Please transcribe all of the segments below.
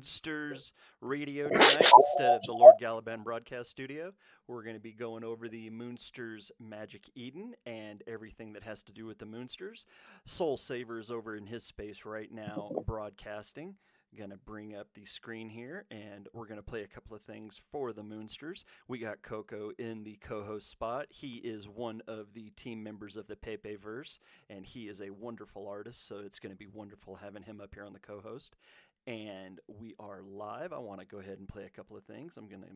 Moonsters Radio tonight instead of the Lord Galaban Broadcast Studio. We're going to be going over the Moonsters Magic Eden and everything that has to do with the Moonsters. Soul Saver is over in his space right now broadcasting. Gonna bring up the screen here and we're gonna play a couple of things for the Moonsters. We got Coco in the co-host spot. He is one of the team members of the Pepe Verse and he is a wonderful artist, so it's gonna be wonderful having him up here on the co-host. And we are live. I want to go ahead and play a couple of things. I'm gonna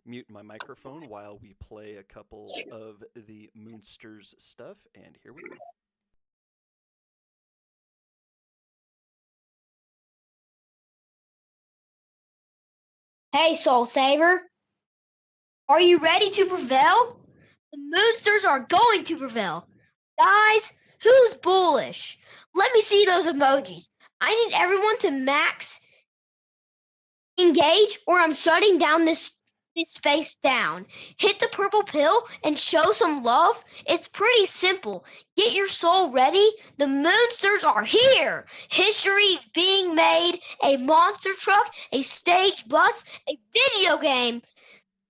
mute my microphone while we play a couple of the Moonsters stuff, and here we go. Hey, Soul Saver. Are you ready to prevail? The Moonsters are going to prevail. Guys, who's bullish? Let me see those emojis. I need everyone to max engage or I'm shutting down this space down. Hit the purple pill and show some love. It's pretty simple. Get your soul ready. The Moonsters are here. History's being made. A monster truck, a stage bus, a video game.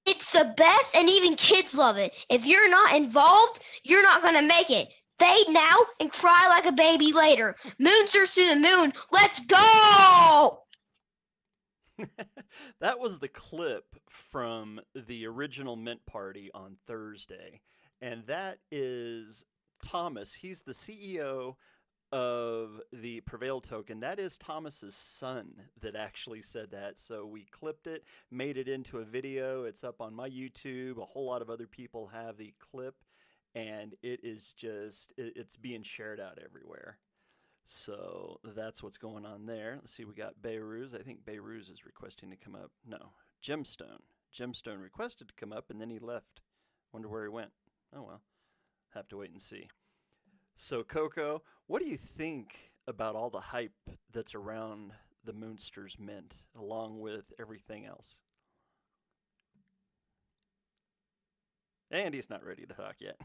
It's the best and even kids love it. If you're not involved, you're not going to make it. Fade now and cry like a baby later. Moonsters to the moon. Let's go! That was the clip from the original Mint Party on Thursday. And that is Thomas. He's the CEO of the Prevail token. That is Thomas's son that actually said that. So we clipped it, made it into a video. It's up on my YouTube. A whole lot of other people have the clip, and it is just it's being shared out everywhere. So that's what's going on there. Let's see, we got Beiruz. I think Beiruz is requesting to come up. No, Gemstone. Gemstone requested to come up, and then he left. Wonder where he went. Oh well, have to wait and see. So Coco, what do you think about all the hype that's around the Moonsters Mint, along with everything else? And he's not ready to talk yet.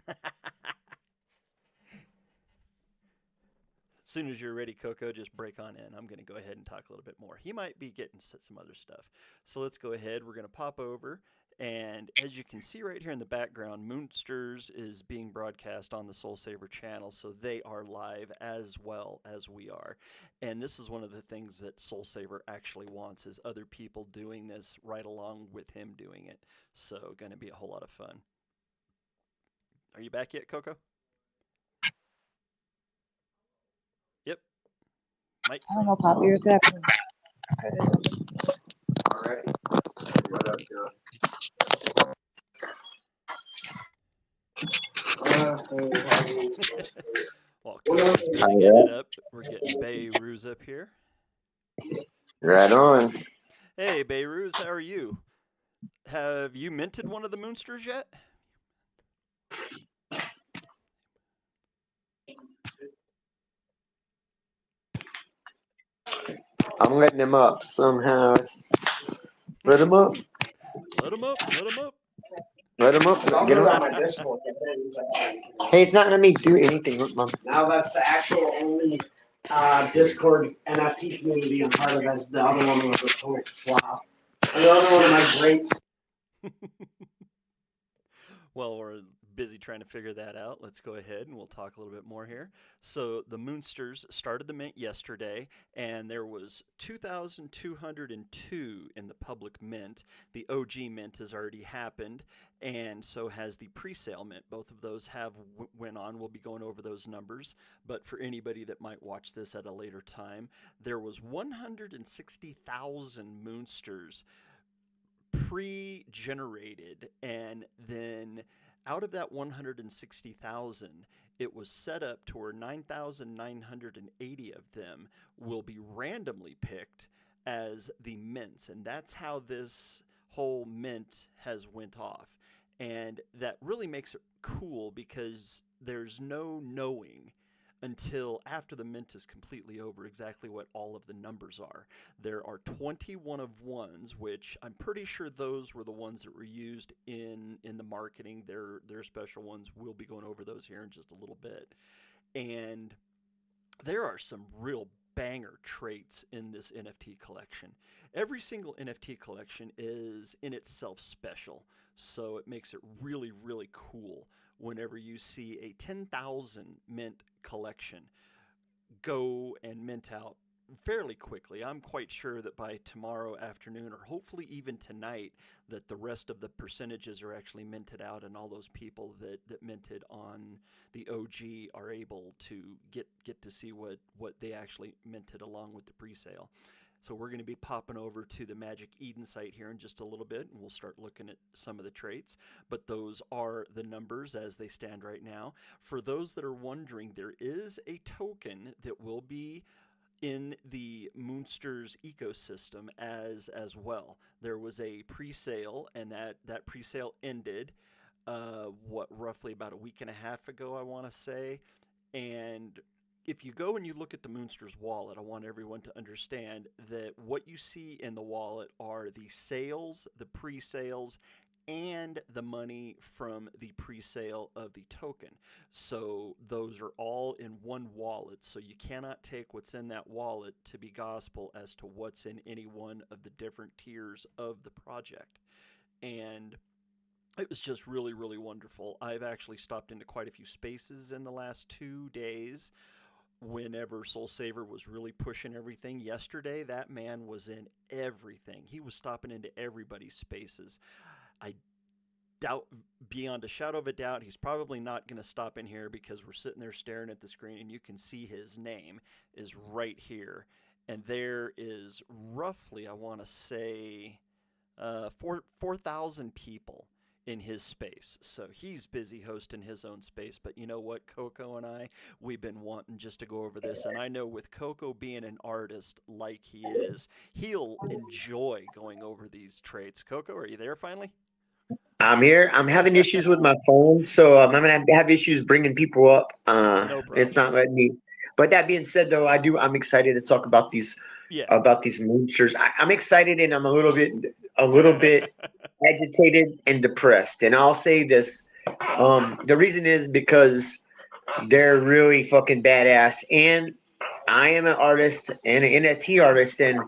As soon as you're ready, Coco, just break on in. I'm going to go ahead and talk a little bit more. He might be getting some other stuff. So let's go ahead. We're going to pop over. And as you can see right here in the background, Moonsters is being broadcast on the Soul Saver channel, so they are live as well as we are. And this is one of the things that Soul Saver actually wants, is other people doing this right along with him doing it. So going to be a whole lot of fun. Are you back yet, Coco? Yep. I don't know, Pop. You're happening. All right. What up, Joe? Well, Coco's bringing it up. We're getting Beiruz up here. Right on. Hey, Beiruz, how are you? Have you minted one of the Moonsters yet? I'm letting him up somehow. Let him up. Let him up. Let him up. Let him up. Get him up. Hey, it's not letting me do anything. Look, Mom. Now that's the actual only Discord NFT community I'm part of. As the other one was a total flop. Another one of my greats. Well, we're busy trying to figure that out. Let's go ahead and we'll talk a little bit more here. So the Moonsters started the mint yesterday, and there was 2,202 in the public mint. The OG mint has already happened, and so has the pre-sale mint. Both of those have went on. We'll be going over those numbers. But for anybody that might watch this at a later time, there was 160,000 Moonsters pre-generated, and then out of that 160,000, it was set up to where 9,980 of them will be randomly picked as the mints, and that's how this whole mint has went off. And that really makes it cool because there's no knowing until after the mint is completely over exactly what all of the numbers are. There are 21 of ones, which I'm pretty sure those were the ones that were used in the marketing. They're special ones. We'll be going over those here in just a little bit. And there are some real banger traits in this NFT collection. Every single NFT collection is in itself special, so it makes it really, really cool whenever you see a 10,000 mint collection go and mint out fairly quickly. I'm quite sure that by tomorrow afternoon, or hopefully even tonight, that the rest of the percentages are actually minted out, and all those people that minted on the OG are able to get to see what they actually minted along with the pre-sale. So we're going to be popping over to the Magic Eden site here in just a little bit, and we'll start looking at some of the traits. But those are the numbers as they stand right now. For those that are wondering, there is a token that will be in the Moonsters ecosystem as well. There was a pre-sale, and that pre-sale ended roughly about a week and a half ago, I want to say. And if you go and you look at the Moonsters wallet, I want everyone to understand that what you see in the wallet are the sales, the pre-sales, and the money from the pre-sale of the token. So those are all in one wallet. So you cannot take what's in that wallet to be gospel as to what's in any one of the different tiers of the project. And it was just really, really wonderful. I've actually stopped into quite a few spaces in the last 2 days whenever Soul Saver was really pushing everything. Yesterday, that man was in everything. He was stopping into everybody's spaces. I doubt, beyond a shadow of a doubt, he's probably not going to stop in here because we're sitting there staring at the screen and you can see his name is right here. And there is roughly, I want to say, 4,000 people in his space. So he's busy hosting his own space. But you know what, Coco and I, we've been wanting just to go over this. And I know with Coco being an artist like he is, he'll enjoy going over these traits. Coco, are you there finally? I'm here. I'm having issues with my phone, so I'm gonna have issues bringing people up. No problem. It's not letting me. But that being said, though, I'm excited to talk about these Moonsters. I'm excited, and I'm a little bit agitated and depressed. And I'll say this: the reason is because they're really fucking badass, and I am an artist and an NFT artist, and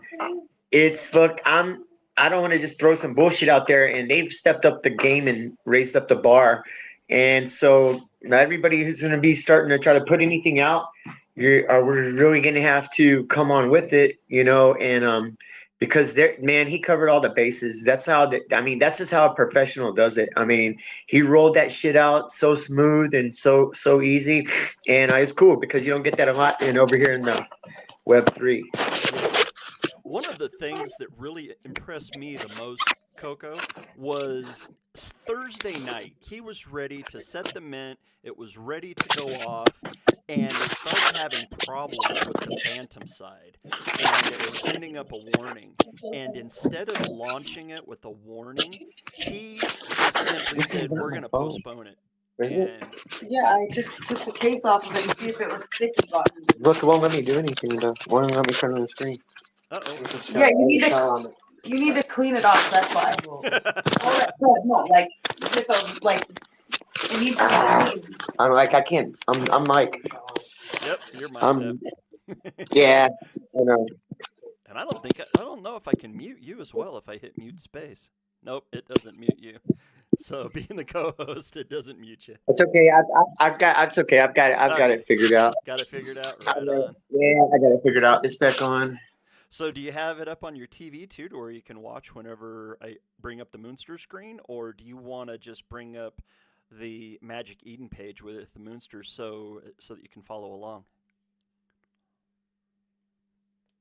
I don't want to just throw some bullshit out there, and they've stepped up the game and raised up the bar. And so everybody who's going to be starting to try to put anything out, we're really going to have to come on with it, and because he covered all the bases. That's that's just how a professional does it. I mean, he rolled that shit out so smooth and so easy, and it's cool because you don't get that a lot over here in the Web3. One of the things that really impressed me the most, Coco, was Thursday night. He was ready to set the mint. It was ready to go off, and it started having problems with the Phantom side, and it was sending up a warning. And instead of launching it with a warning, he just simply said, "We're going to postpone it." Yeah, I just took the case off of it and see if it was sticky button. Look, it won't let me do anything though. It won't let me turn on the screen. Yeah, you need to clean it off. That's why. No, like with a it needs to be clean. I'm like I can't. I'm like. Yep, you're my. Yeah, I know. And I don't know if I can mute you as well if I hit mute space. Nope, it doesn't mute you. So being the co-host, it doesn't mute you. It's okay. I've got it figured out. Got it figured out. Right on. Yeah, I got it figured out. It's back on. So do you have it up on your TV too, to where you can watch whenever I bring up the Moonster screen, or do you want to just bring up the Magic Eden page with the Moonsters so that you can follow along?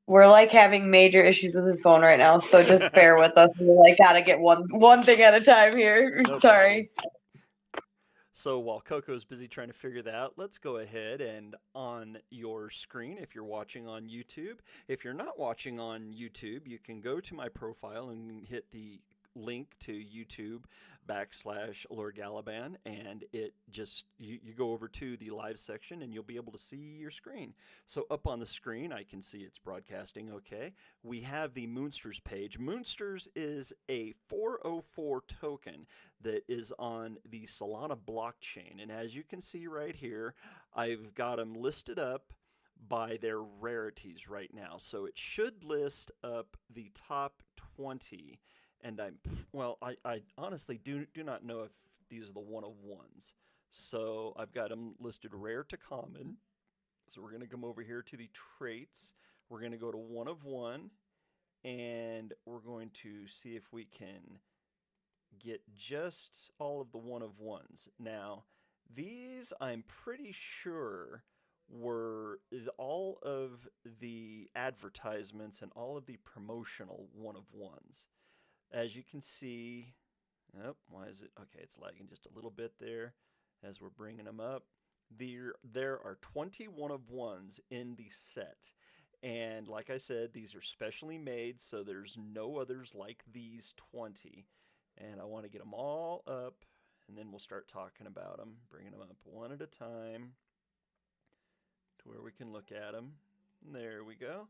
We're having major issues with his phone right now, so just bear with us. We gotta get one thing at a time here. No Sorry. Problem. So while Coco's busy trying to figure that out, let's go ahead and on your screen, if you're watching on YouTube. If you're not watching on YouTube, you can go to my profile and hit the link to YouTube /Lord Galaban, and it just you go over to the live section and you'll be able to see your screen. So up on the screen, I can see it's broadcasting okay. We have the Moonsters page. Moonsters is a 404 token that is on the Solana blockchain, and as you can see right here, I've got them listed up by their rarities right now. So it should list up the top 20. And I honestly do not know if these are the one of ones. So I've got them listed rare to common. So we're going to come over here to the traits. We're going to go to one of one, and we're going to see if we can get just all of the one of ones. Now, these I'm pretty sure were all of the advertisements and all of the promotional one of ones. As you can see, why is it? Okay, it's lagging just a little bit there as we're bringing them up. There are 21 of ones in the set. And like I said, these are specially made, so there's no others like these 20. And I want to get them all up, and then we'll start talking about them, bringing them up one at a time to where we can look at them. There we go.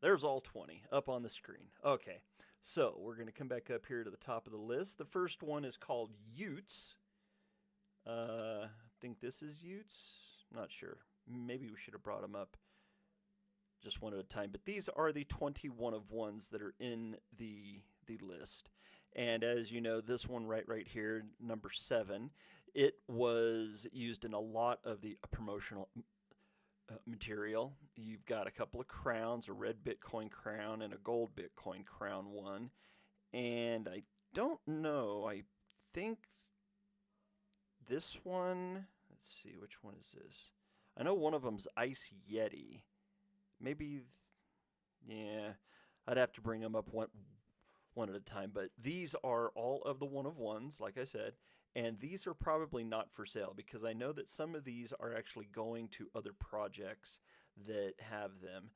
There's all 20 up on the screen. Okay, so we're going to come back up here to the top of the list. The first one is called Utes. I think this is Utes. I'm not sure. Maybe we should have brought them up just one at a time. But these are the 21 of ones that are in the list. And as you know, this one right here, number 7, it was used in a lot of the promotional material. You've got a couple of crowns, a red Bitcoin crown and a gold Bitcoin crown one. And I don't know, I think this one, let's see, which one is this? I know one of them's Ice Yeti. Maybe, yeah, I'd have to bring them up one at a time. But these are all of the one of ones, like I said. And these are probably not for sale because I know that some of these are actually going to other projects that have them.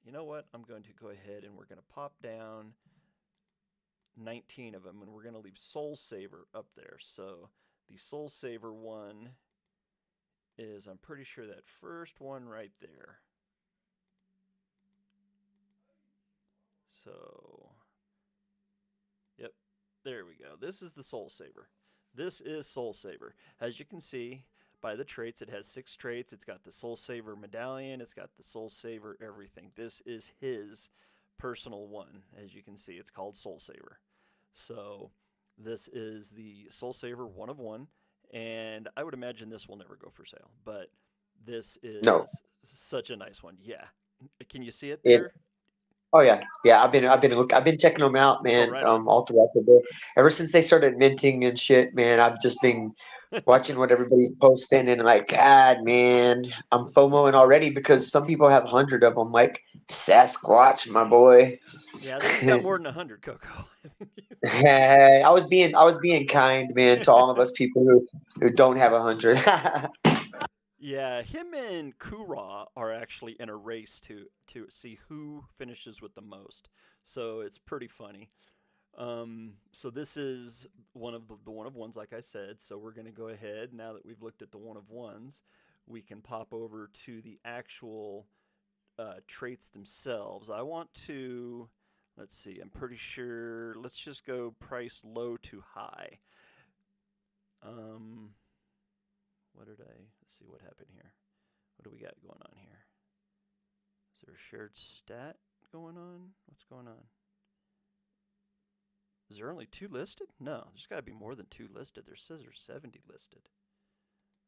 You know what? I'm going to go ahead and we're going to pop down 19 of them, and we're going to leave Soul Saver up there. So the Soul Saver one is, I'm pretty sure, that first one right there. So, yep, there we go. This is the Soul Saver. This is Soul Saver. As you can see by the traits, it has 6 traits. It's got the Soul Saver medallion. It's got the Soul Saver everything. This is his personal one. As you can see, it's called Soul Saver. So this is the Soul Saver one of one. And I would imagine this will never go for sale. But this is such a nice one. Yeah. Can you see it there? Oh yeah. I've been checking them out, man. Right all throughout the day. Ever since they started minting and shit, man, I've just been watching what everybody's posting and like, God, man, I'm FOMOing already because some people have 100 of them, like Sasquatch, my boy. Yeah, I think he's got more than 100, Coco. Hey, I was being kind, man, to all of us people who don't have 100. Yeah, him and Kura are actually in a race to see who finishes with the most. So it's pretty funny. So this is one of the one of ones, like I said. So we're going to go ahead, now that we've looked at the one of ones, we can pop over to the actual traits themselves. I want to, let's see, I'm pretty sure, let's just go price low to high. Let's see what happened here. What do we got going on here? Is there a shared stat going on? What's going on? Is there only 2 listed? No, there's got to be more than 2 listed. There says there's 70 listed.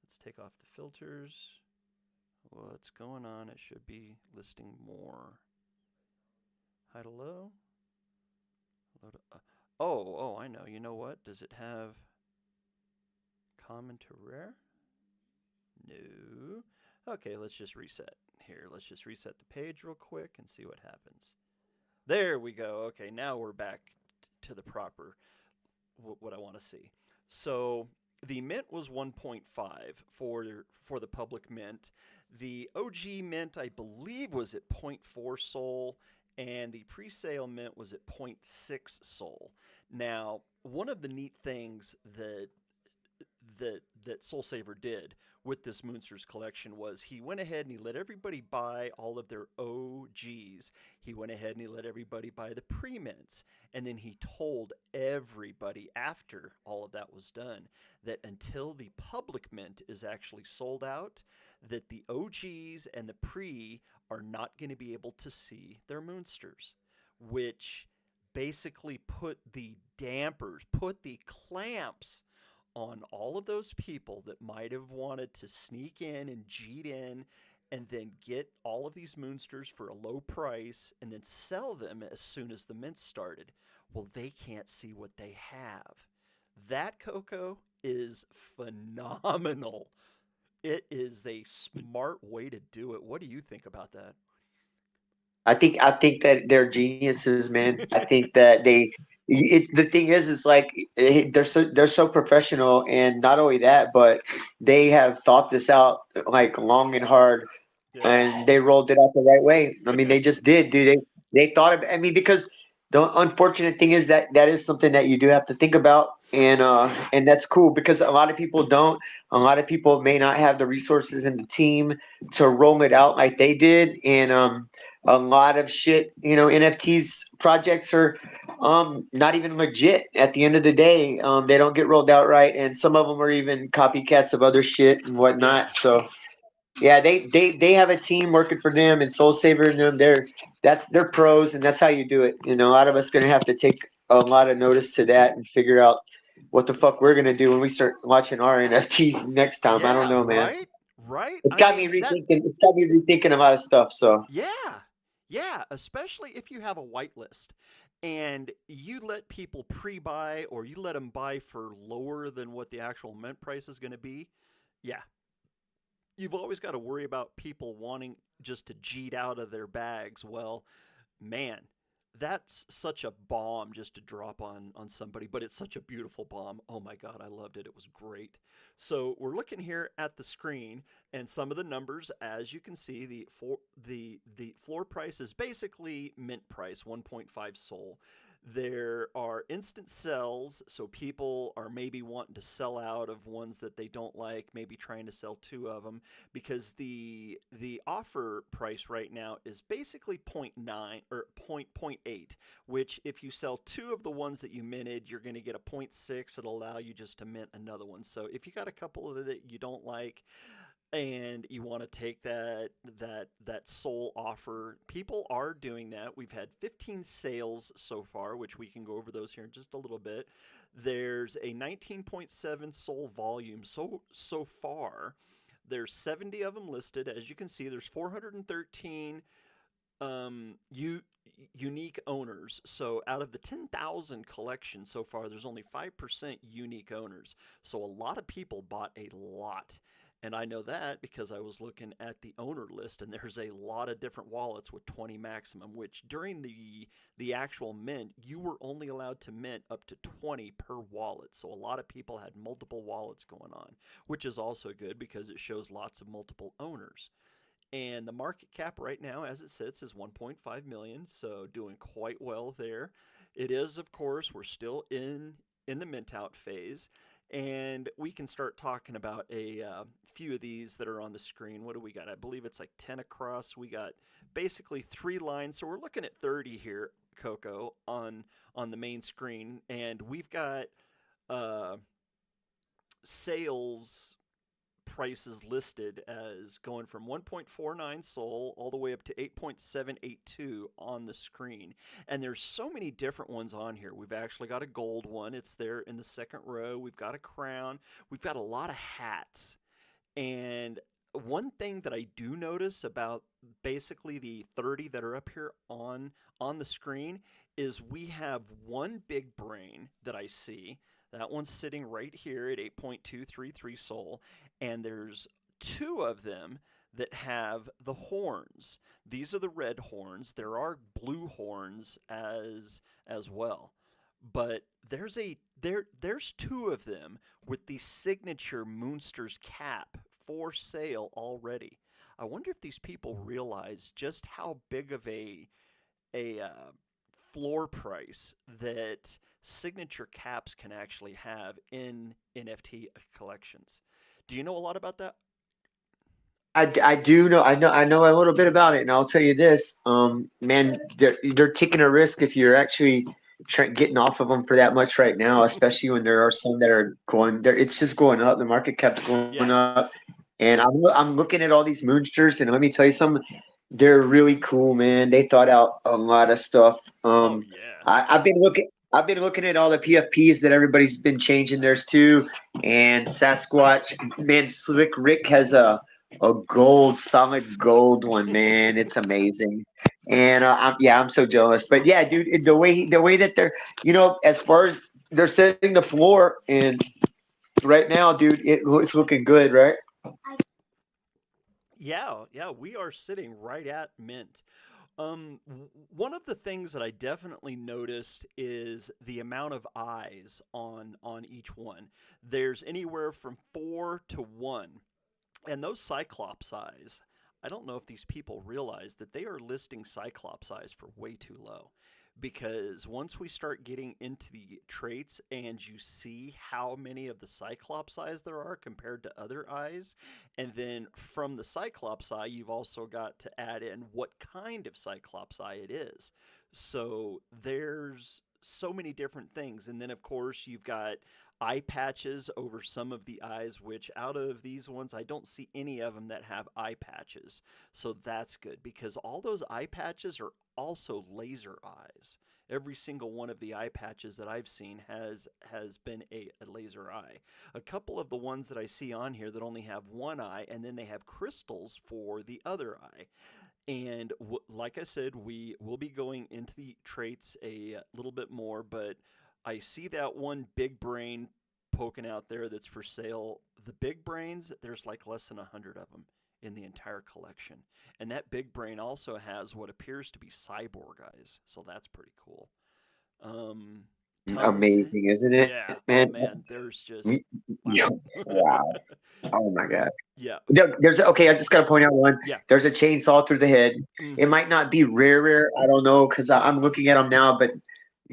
Let's take off the filters. What's going on? It should be listing more. High to low? Low to, oh, I know. You know what? Does it have common to rare? No. Okay, let's just reset here. Let's just reset the page real quick and see what happens. There we go. Okay, now we're back to the proper what I want to see. So the mint was 1.5 for the public mint. The OG mint, I believe, was at 0.4 Sol, and the pre-sale mint was at 0.6 Sol. Now, one of the neat things that Soul Saver did with this Moonsters collection was he went ahead and he let everybody buy all of their OGs. He went ahead and he let everybody buy the pre-mints. And then he told everybody after all of that was done that until the public mint is actually sold out, that the OGs and the pre are not going to be able to see their Moonsters, which basically put the dampers, put the clamps on all of those people that might have wanted to sneak in and cheat in and then get all of these Moonsters for a low price and then sell them as soon as the mint started. Well, they can't see what they have. That, Coco, is phenomenal. It is a smart way to do it. What do you think about that? I think that they're geniuses, man. I think that it's the thing is like they're so professional, and not only that, but they have thought this out like long and hard, Yeah. and they rolled it out the right way. I mean, they just did, dude. They thought of. I mean, because the unfortunate thing is that that is something that you do have to think about, and that's cool because a lot of people don't. A lot of people may not have the resources and the team to roll it out like they did, and a lot of shit, NFTs projects are not even legit at the end of the day. They don't get rolled out right, and some of them are even copycats of other shit and whatnot. Yeah. So yeah, they have a team working for them, and Soul Saver and them. They're pros, and that's how you do it. A lot of us gonna have to take a lot of notice to that and figure out what the fuck we're gonna do when we start watching our NFTs next time. I don't Yeah, know, man. right? Right? It's I got me mean, that rethinking. It's got me rethinking a lot of stuff. So yeah. Yeah, especially if you have a whitelist and you let people pre-buy or you let them buy for lower than what the actual mint price is going to be. Yeah, you've always got to worry about people wanting just to cheat out of their bags. Well, man, that's such a bomb just to drop on somebody, but it's such a beautiful bomb. Oh my god, I loved it. It was great. So we're looking here at the screen, and some of the numbers, as you can see, the floor price is basically mint price, 1.5 Sol. There are instant sells, so people are maybe wanting to sell out of ones that they don't like, maybe trying to sell two of them, because the offer price right now is basically point 0.9 or point 0.8, which if you sell two of the ones that you minted, you're going to get a point 0.6. It'll allow you just to mint another one. So if you got a couple of that you don't like, and you want to take that Sol offer, people are doing that. We've had 15 sales so far, which we can go over those here in just a little bit. There's a 19.7 Sol volume so far. There's 70 of them listed. As you can see, there's 413 unique owners. So out of the 10,000 collections so far, there's only 5% unique owners. So a lot of people bought a lot. And I know that because I was looking at the owner list, and there's a lot of different wallets with 20 maximum, which during the actual mint, you were only allowed to mint up to 20 per wallet. So a lot of people had multiple wallets going on, which is also good because it shows lots of multiple owners. And the market cap right now, as it sits, is 1.5 million, so doing quite well there. It is, of course, we're still in the mint out phase. And we can start talking about a few of these that are on the screen. What do we got? I believe it's like 10 across. We got basically 3 lines. So we're looking at 30 here, Coco, on the main screen. And we've got sales prices listed as going from 1.49 Sol all the way up to 8.782 on the screen. And there's so many different ones on here. We've actually got a gold one. It's there in the second row. We've got a crown. We've got a lot of hats. And one thing that I do notice about basically the 30 that are up here on the screen is we have one big brain that I see. That one's sitting right here at 8.233 Sol, and there's 2 of them that have the horns. These are the red horns. There are blue horns as well. But there's 2 of them with the signature Moonsters cap for sale already. I wonder if these people realize just how big of a floor price that signature caps can actually have in NFT collections. Do you know a lot about that, I do know I know a little bit about it, and I'll tell you this, man, they're taking a risk if you're actually getting off of them for that much right now, especially when there are some that are going there. It's just going up. The market cap's going Yeah. up, and I'm looking at all these Moonsters, and let me tell you something, they're really cool, man. They thought out a lot of stuff. Oh yeah. I've been looking. I've been looking at all the PFPs that everybody's been changing theirs to, and Sasquatch. Man, Slick Rick has a gold, solid gold one, man. It's amazing, and I'm so jealous. But yeah, dude, the way that they're, as far as they're setting the floor, and right now, dude, it's looking good, right? Yeah, yeah, we are sitting right at mint. One of the things that I definitely noticed is the amount of eyes on each one. There's anywhere from 4 to 1, and those Cyclops eyes. I don't know if these people realize that they are listing Cyclops eyes for way too low. Because once we start getting into the traits and you see how many of the Cyclops eyes there are compared to other eyes, and then from the Cyclops eye, you've also got to add in what kind of Cyclops eye it is. So there's so many different things. And then, of course, you've got eye patches over some of the eyes, which out of these ones, I don't see any of them that have eye patches. So that's good because all those eye patches are also laser eyes. Every single one of the eye patches that I've seen has been a laser eye. A couple of the ones that I see on here that only have one eye, and then they have crystals for the other eye. And like I said, we will be going into the traits a little bit more, but I see that one big brain poking out there that's for sale. The big brains, there's like less than 100 of them in the entire collection. And that big brain also has what appears to be cyborg eyes, so that's pretty cool. Tons. Amazing, isn't it, Yeah, man? oh man, there's just Yeah. Wow. Oh my God. Yeah, There's okay. I just got to point out one. yeah. There's a chainsaw through the head. It Mhm. might not be rare. I don't know because I'm looking at them now. But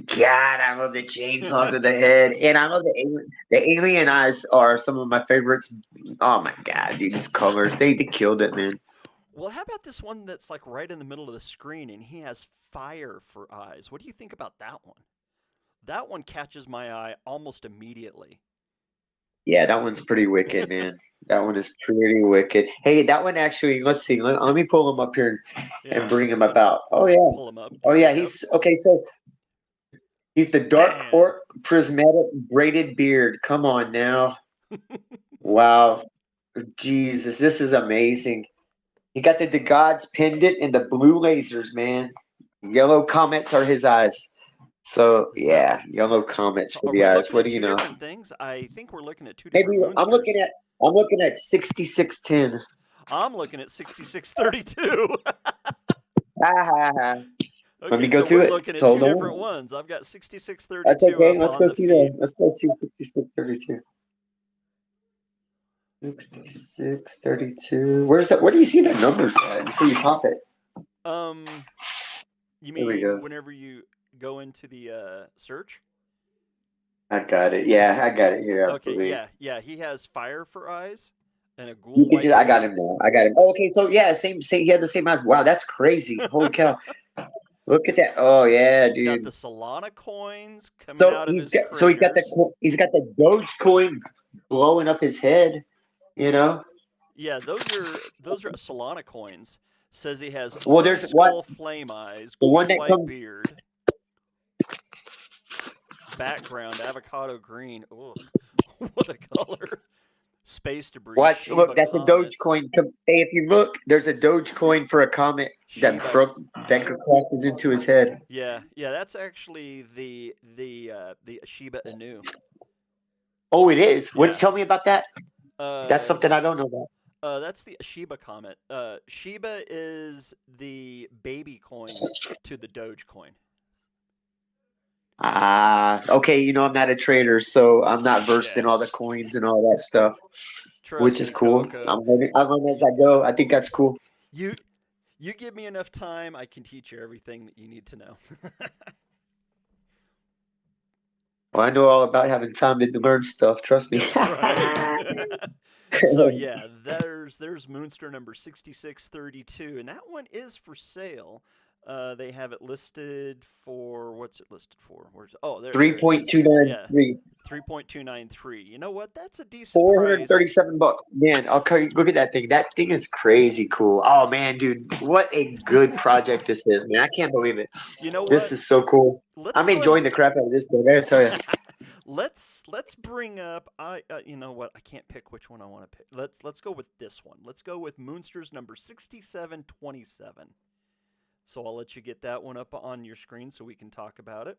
God, I love the chainsaw through the head, and I love the alien eyes are some of my favorites. Oh my God, dude, these colors they killed it, man. Well, how about this one that's like right in the middle of the screen and he has fire for eyes? What do you think about that one? That one catches my eye almost immediately. Yeah, that one's pretty wicked, man. That one is pretty wicked. Hey, that one actually. Let's see. Let me pull him up here and Yeah, bring him go ahead, about. Oh yeah. pull them up. Oh Here yeah. we go. He's okay. So he's the dark Man. orc prismatic braided beard. Come on now. Wow. Jesus, this is amazing. He got the gods pendant and the blue lasers, man. Yellow comets are his eyes. So So, yeah, yellow comets for are the we eyes. looking What at do you two know? different things? I think we're looking at two Maybe different I'm looking moonsters. at 6610. I'm looking at 6632. Ha ha ha. Let Okay, me go so to we're it. looking at two Hold different on. ones. I've got That's 6632 okay. up on the feed. Let's go see 6632. 6632. Where's that? Where do you see the numbers at until you pop it? Um, you There we mean go. whenever you go into the search? I got it. Yeah, I got it here. I Okay, believe. yeah. He has fire for eyes and a You ghoul can white just, I got beard. him now. I got him. Oh, okay, so yeah, same. He had the same eyes. Wow, that's crazy. Holy cow! Look at that. Oh yeah, Got dude. the Solana coins coming So out of his he's got craters. he's got the Dogecoin blowing up his head. You know. Yeah, those are Solana coins. Says he has Well, orange there's what skull flame eyes, the one ghoul that white comes. beard, background avocado green. Ugh, what a color! Space debris, Watch. Look, Shiba that's a comets, Dogecoin. Hey, if you look, there's a Dogecoin for a comet Shiba. that crosses into his head. Yeah. That's actually the Shiba Inu. Oh, it is. What? Yeah. Tell me about that. That's Uh, something I don't know about. that's the Shiba comet. Shiba is the baby coin to the Dogecoin. Okay. I'm not a trader, so I'm not versed in Yeah. all the coins and all that stuff, which Trust is me, cool. Coco. I learn as I go. I think that's cool. You you give me enough time, I can teach you everything that you need to know. Well, I know all about having time to learn stuff. Trust me. Right. So yeah, there's Moonster number 6632, and that one is for sale. They have it listed for, what's it listed for? Where's oh there Three there it point is. two nine Yeah, three. 3.293. You know what? That's a decent price. $437. Man, look at that thing. That thing is crazy cool. Oh man, dude, what a good project this is, man. I can't believe it. You know This what? is so cool. Let's I'm go ahead. enjoying the crap out of this, man. I gotta tell you. Let's bring up you know what? I can't pick which one I want to pick. Let's go with this one. Let's go with Moonsters number 6727. So I'll let you get that one up on your screen so we can talk about it.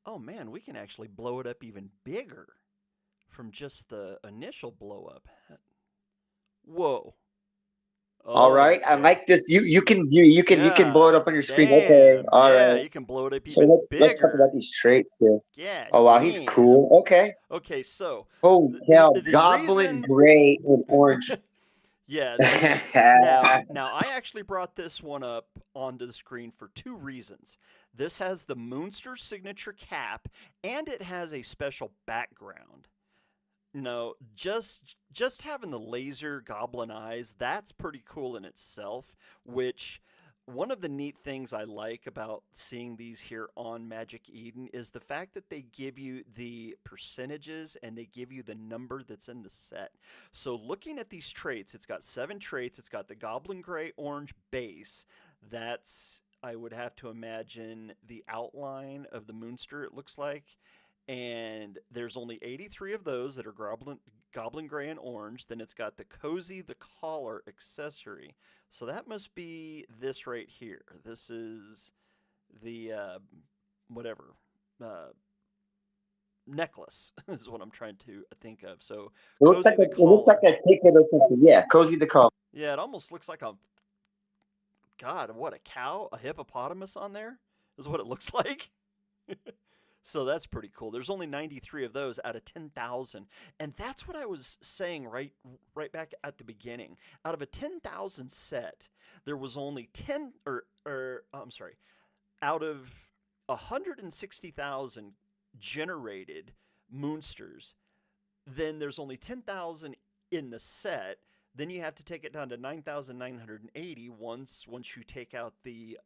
Oh man, we can actually blow it up even bigger from just the initial blow up. Whoa. All right, I Okay. like this. You can blow it up on your screen. Okay, Damn. all Yeah, right. you can blow it up So even let's talk bigger. about these traits here. Yeah, Oh wow, he's damn. cool. Okay. Okay, so Holy cow, the goblin reason gray and orange. yeah, now I actually brought this one up onto the screen for two reasons. This has the Moonster signature cap and it has a special background. No, just having the laser goblin eyes, that's pretty cool in itself, which one of the neat things I like about seeing these here on Magic Eden is the fact that they give you the percentages and they give you the number that's in the set. So looking at these traits, it's got 7 traits. It's got the goblin gray orange base. That's, I would have to imagine, the outline of the Moonster, it looks like. And there's only 83 of those that are goblin gray and orange. Then it's got the cozy, the collar accessory. So that must be this right here. This is the whatever necklace is what I'm trying to think of. So It looks cozy like the it looks like collar. a ticket or something. Yeah, cozy the call. Yeah, it almost looks like a God. What, a cow, a hippopotamus on there is what it looks like. So that's pretty cool. There's only 93 of those out of 10,000. And that's what I was saying right back at the beginning. Out of a 10,000 set, there was only 10 or I'm sorry, out of 160,000 generated Moonsters, then there's only 10,000 in the set. Then you have to take it down to 9,980 once you take out the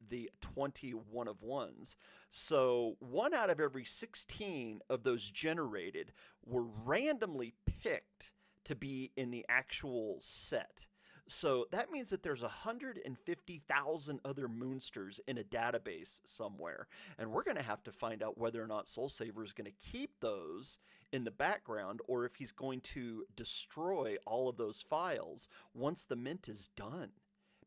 21 of ones. So 1 out of every 16 of those generated were randomly picked to be in the actual set. So that means that there's 150,000 other Moonsters in a database somewhere. And we're going to have to find out whether or not Soul Saver is going to keep those in the background or if he's going to destroy all of those files once the mint is done.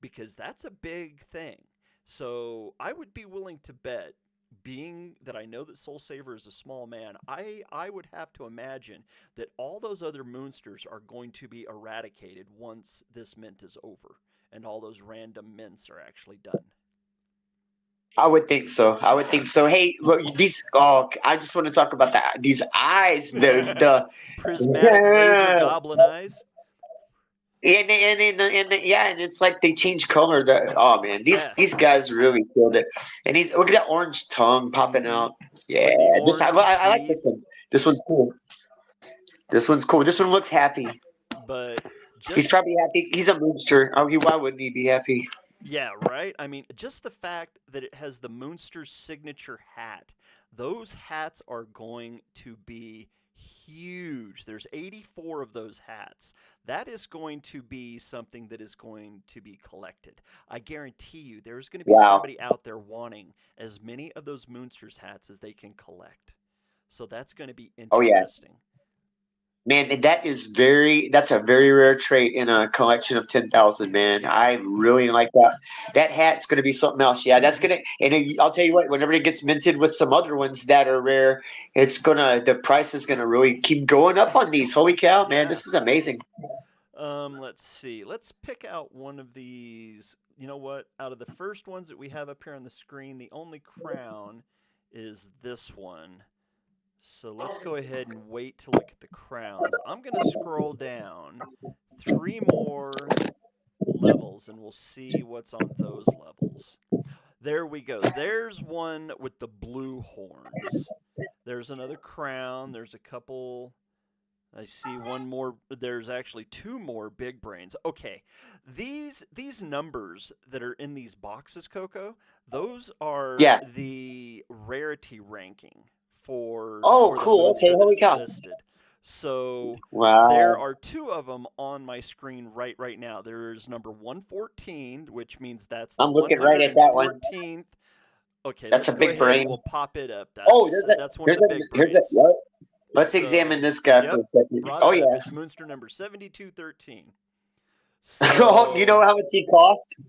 Because that's a big thing. So I would be willing to bet, being that I know that Soul Saver is a small man, I would have to imagine that all those other Moonsters are going to be eradicated once this mint is over and all those random mints are actually done. I would think so. I would think so. Hey, look, these. Oh, I just want to talk about that. These eyes. The prismatic laser goblin eyes. Yeah, and it's like they change color. Oh man, these guys really killed it. And he's look at that orange tongue popping out. Yeah, I like this one. This one's cool. This one's cool. This one looks happy. But he's probably happy. He's a Moonster. Oh, why wouldn't he be happy? Yeah, right? I mean, just the fact that it has the Moonster signature hat, those hats are going to be huge. There's 84 of those hats. That is going to be something that is going to be collected. I guarantee you there's going to be somebody out there wanting as many of those Moonsters hats as they can collect. So that's going to be interesting. Oh, yeah. Man, that's a very rare trait in a collection of 10,000, man. Yeah. I really like that. That hat's going to be something else. Yeah, that's going to, and I'll tell you what, whenever it gets minted with some other ones that are rare, the price is going to really keep going up on these. Holy cow, man, this is amazing. Let's see. Let's pick out one of these. You know what? Out of the first ones that we have up here on the screen, the only crown is this one. So let's go ahead and wait to look at the crowns. I'm going to scroll down 3 more levels and we'll see what's on those levels. There we go. There's one with the blue horns. There's another crown. There's a couple. I see one more. There's actually 2 more big brains. Okay, these numbers that are in these boxes, Coco, those are Yeah. the rarity ranking for Oh, the cool. Okay, monster holy that is cow. listed. So Wow. there are 2 of them on my screen right now. There's number 114, which means that's the I'm looking right at that one. 114th. Okay, That's let's a go big ahead brain. and we'll pop it up. Oh, That's one of the big here's brains. a. Let's So, examine this guy for a second. brought Oh it up. yeah. It's Moonster number 7213. Oh, you know how much he costs?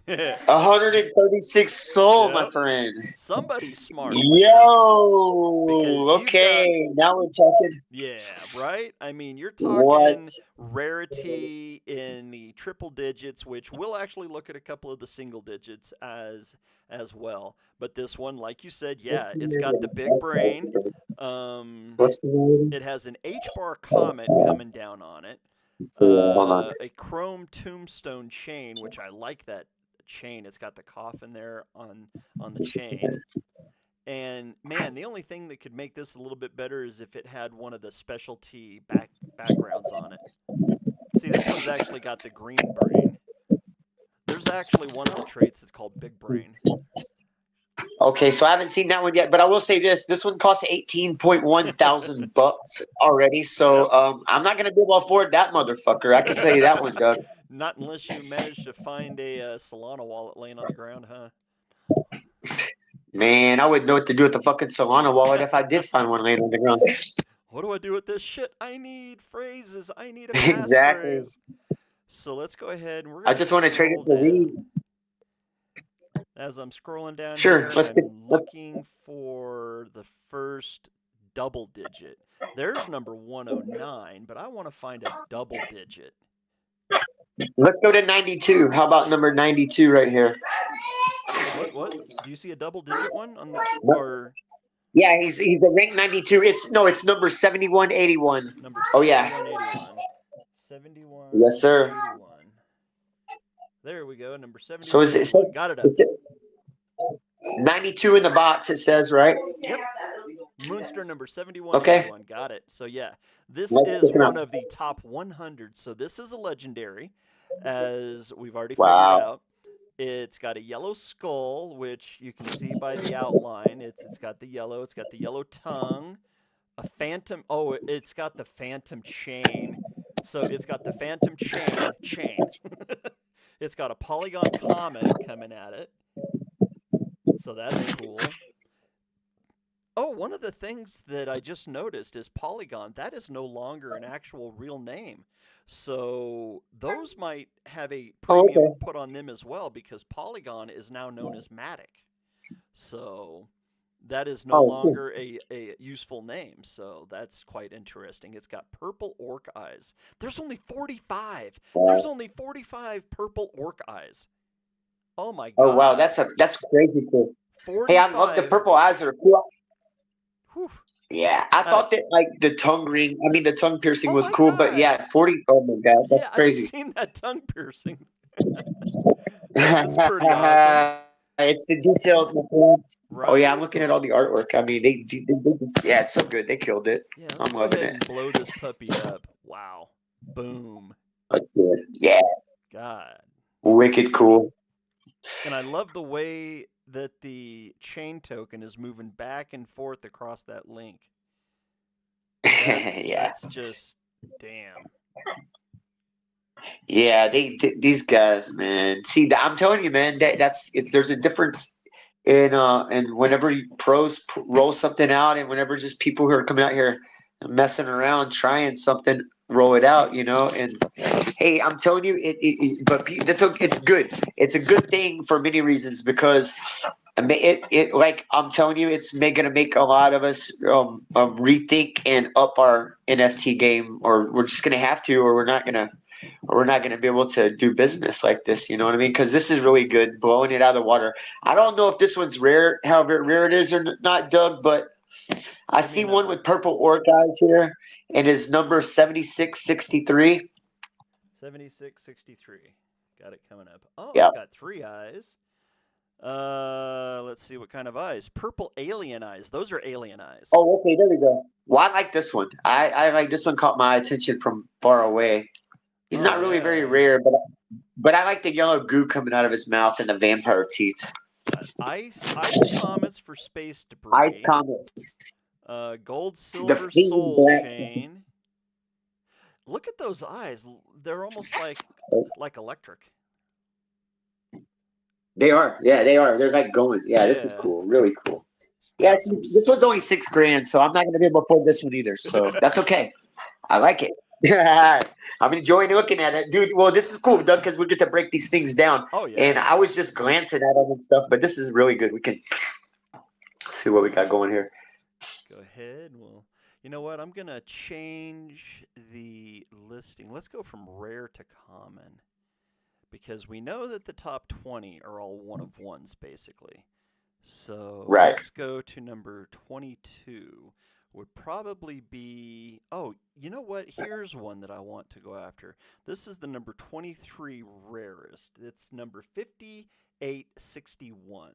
Yep. 136 soul, my friend. Somebody's smart. Because you've Yo. Okay, now we're talking. Yeah, right? I mean, you're talking What? rarity in the triple digits, which we'll actually look at a couple of the single digits as well. But this one, like you said, yeah, it's got the big brain. What's the name? It has an H-bar comet coming down on it. Hold on. A chrome tombstone chain, which I like that chain. It's got the coffin there on the chain. And man, the only thing that could make this a little bit better is if it had one of the specialty backgrounds on it. See, this one's actually got the green brain. There's actually one of the traits that's called big brain. Okay, so I haven't seen that one yet, but I will say this: this one costs $18,100 already. So I'm not gonna be able to afford that motherfucker. I can tell you that one, Doug. Not unless you manage to find a Solana wallet laying on the ground, huh? Man, I wouldn't know what to do with the fucking Solana wallet if I did find one laying on the ground. What do I do with this shit? I need phrases. I need a Exactly. passphrase. So let's go ahead and we're. I just want to trade it for weed. As I'm scrolling down Sure, here, let's I'm looking for the first double digit. There's number 109, but I want to find a double digit. Let's go to 92. How about number 92 right here? What? Do you see a double digit one on the or? Yeah, he's a rank 92. It's number 7181. Number 7181. Oh yeah. 71. Yes, sir. 81. There we go. Number 71. So is it? Got it up. 92 in the box? It says, right? Yep. Moonster number 7181. Okay. Got it. So yeah, this Let's is check it out. one of the top 100. So this is a legendary, as we've already Wow. figured out. It's got a yellow skull, which you can see by the outline. It's got the yellow. It's got the yellow tongue. A phantom. Oh, it's got the phantom chain. So it's got the phantom chain. It's got a polygon comet coming at it. So that's cool. Oh, one of the things that I just noticed is Polygon. That is no longer an actual real name. So those might have a premium put on them as well because Polygon is now known as Matic. So that is no longer a useful name. So that's quite interesting. It's got purple orc eyes. There's only 45. There's only 45 purple orc eyes. Oh my god. Oh wow, that's crazy cool. 45. Hey, I love the purple eyes that are cool. Whew. Yeah, I thought that like the tongue piercing was cool, God. but yeah, 40. Oh my god, that's crazy. I've seen that tongue piercing. That's pretty awesome. It's the details, my friend. Right? Oh yeah, I'm looking at all the artwork. I mean, they just, yeah, it's so good. They killed it. Yeah, I'm go loving ahead it. and blow this puppy up. Wow. Boom. That's good. Yeah, God. wicked cool. And I love the way that the chain token is moving back and forth across that link. That's just damn. Yeah, these guys, man. See, I'm telling you, man. There's a difference in and whenever pros roll something out, and whenever just people who are coming out here messing around, trying something, roll it out, And hey, I'm telling you, it's good. It's a good thing for many reasons because I'm telling you, it's going to make a lot of us rethink and up our NFT game, or we're just going to have to, or we're not going to be able to do business like this. You know what I mean? Because this is really good, blowing it out of the water. I don't know if this one's rare, how rare it is or not, Doug, but I Give me a see one number. with purple orchids here, and his number 7663. 7663. Got it coming up. Oh, Yeah. it's got 3 eyes. Let's see what kind of eyes. Purple alien eyes. Those are alien eyes. Oh, okay, there we go. Well, I like this one. I like this one. Caught my attention from far away. He's Oh, not really very yeah. rare, but I like the yellow goo coming out of his mouth and the vampire teeth. Ice comets for space debris. Ice comets. Gold silver Fiend soul Black. chain. Look at those eyes. They're almost like electric. They are. Yeah, they are. They're like going. Yeah, this is Yeah. cool. Really cool. Yeah, Got some this one's only $6,000, so I'm not gonna be able to afford this one either. So that's okay. I like it. I'm enjoying looking at it, dude. Well, this is cool, Doug, because we get to break these things down. Oh, yeah. And I was just glancing at them and stuff, but this is really good. We can see what we got going here. Go ahead. Well, you know what? I'm going to change the listing. Let's go from rare to common. Because we know that the top 20 are all one of ones, basically. So Right. let's go to number 22. Would probably be... Oh, you know what? Here's one that I want to go after. This is the number 23 rarest. It's number 5861.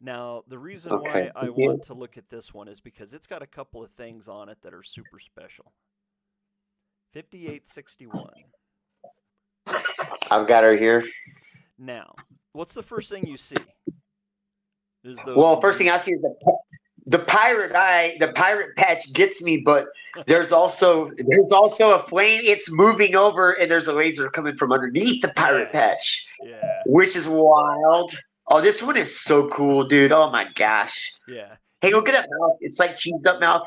Now, the reason Okay. why I want to look at this one is because it's got a couple of things on it that are super special. 5861. I've got her here. Now, what's the first thing you see? Well, first thing I see is the pirate eye. The pirate patch gets me, but there's also a flame. It's moving over, and there's a laser coming from underneath the pirate patch. Yeah. Which is wild. Oh, this one is so cool, dude. Oh my gosh. Yeah. Hey, look at that mouth. It's like cheesed up mouth.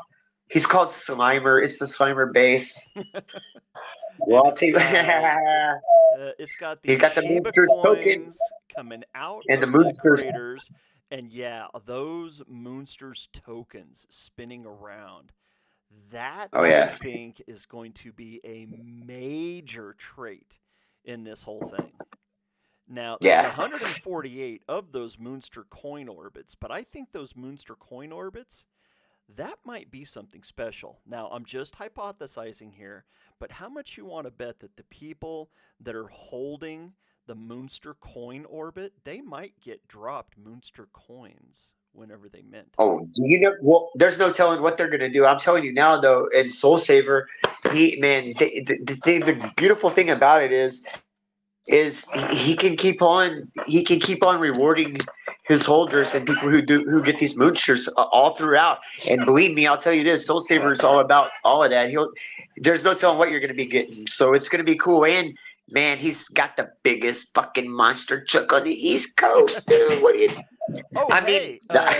He's called Slimer. It's the Slimer base. Well, I'll tell you. It's got You the got the Shiba Moonster token. coins coming out And of the the Moonsters. craters. And yeah, those Moonsters tokens spinning around. That, Oh, yeah. I think, is going to be a major trait in this whole thing. Now, there's Yeah. 148 of those Moonster coin orbits, but I think those Moonster coin orbits, that might be something special. Now, I'm just hypothesizing here, but how much you want to bet that the people that are holding the Moonster coin orbit, they might get dropped Moonster coins whenever they mint? Oh, do you know? Well, there's no telling what they're gonna do. I'm telling you now, though. In Soul Saver, the beautiful thing about it is he can keep on rewarding his holders and people who get these moonsters all throughout. And believe me, I'll tell you this: Soul Saver is all about all of that. There's no telling what you're gonna be getting, so it's gonna be cool. And man, he's got the biggest fucking monster truck on the East Coast, dude. What do you? Oh, I hey, mean, I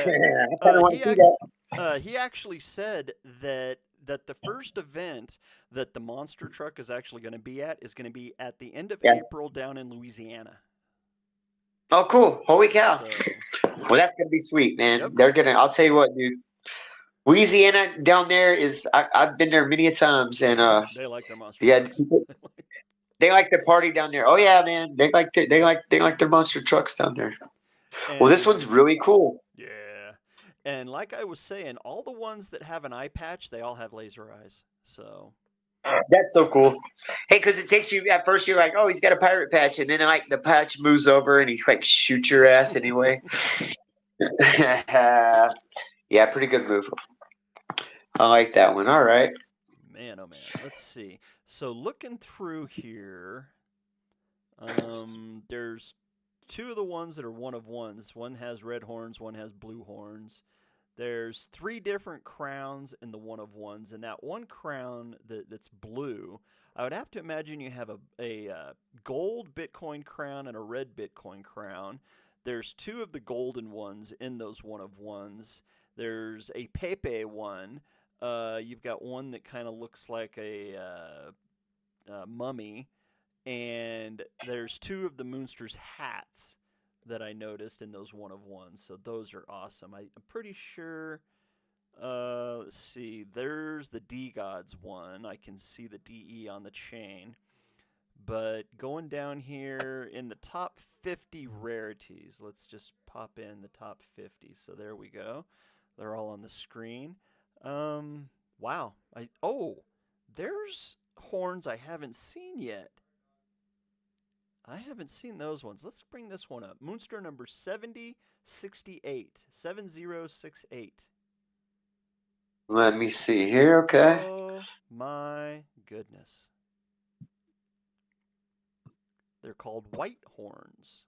kind of want to see that. he actually said that the first event that the monster truck is actually going to be at is going to be at the end of Yeah. April down in Louisiana. Oh, cool! Holy cow! So, Well, that's gonna be sweet, man. Yep. They're gonna. I'll tell you what, dude. Louisiana down there is. I've been there many a times, and they like their monster yeah, trucks. they like to party down there. Oh yeah, man. They like their monster trucks down there. Well, this one's really cool. Yeah. And like I was saying, all the ones that have an eye patch, they all have laser eyes. So That's so cool. Hey, because it takes you at first. You're like, oh, he's got a pirate patch, and then like the patch moves over, and he like shoots your ass anyway. Yeah, pretty good move. I like that one. All right. man, oh man. Let's see. So looking through here, there's two of the ones that are one of ones. One has red horns, one has blue horns. There's 3 different crowns in the one of ones, and that one crown that's blue, I would have to imagine you have a gold Bitcoin crown and a red Bitcoin crown. There's 2 of the golden ones in those one of ones. There's a Pepe one. You've got one that kind of looks like a mummy, and there's 2 of the Moonsters hats that I noticed in those one of ones. So those are awesome. I'm pretty sure. Let's see. There's the D Gods one. I can see the DE on the chain. But going down here in the top 50 rarities, let's just pop in the top 50. So there we go. They're all on the screen. Wow. There's horns I haven't seen yet. I haven't seen those ones. Let's bring this one up. Moonster number 7068. 7068. Let me see here. Okay. Oh my goodness. They're called white horns.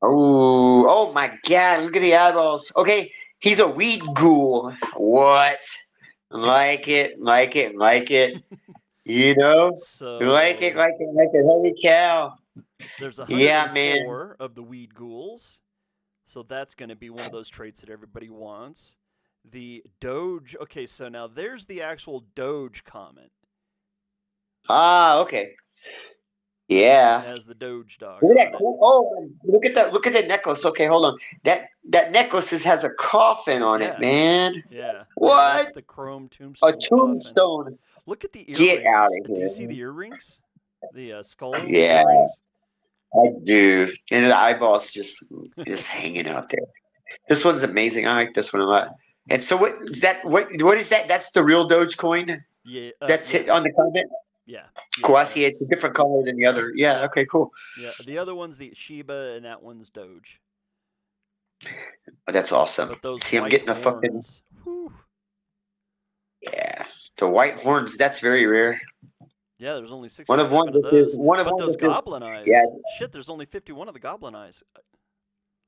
Oh my God! Look at the eyeballs. Okay, he's a weed ghoul. What? Like it. You know, So like it. Holy cow! there's Yeah, man. 104 of the weed ghouls. So that's going to be one of those traits that everybody wants. The Doge. Okay, so now there's the actual Doge comet. Ah, okay. Yeah. It has the Doge dog. Look at on that. it. Oh, look at that necklace. Okay, hold on. That necklace has a coffin on Yeah. it, man. Yeah. What? That's the chrome tombstone. A tombstone. Look at the earrings. Get out of Do you here. see the earrings? The skulls Yeah. earrings? I do. And the eyeballs just hanging out there. This one's amazing. I like this one a lot. And so what is that? What is that? That's the real Dogecoin? Yeah. That's yeah. it on the comment? Yeah. Cool. I see it's a different color than the other. Yeah, okay, cool. Yeah. The other one's the Shiba and that one's Doge. Oh, that's awesome. But those See, I'm white getting a fucking horns. Whew. yeah. The white horns, that's very rare. Yeah, there's only 67 One of one. of those. One of But one. those This is, goblin eyes. yeah. Shit, there's only 51 of the goblin eyes.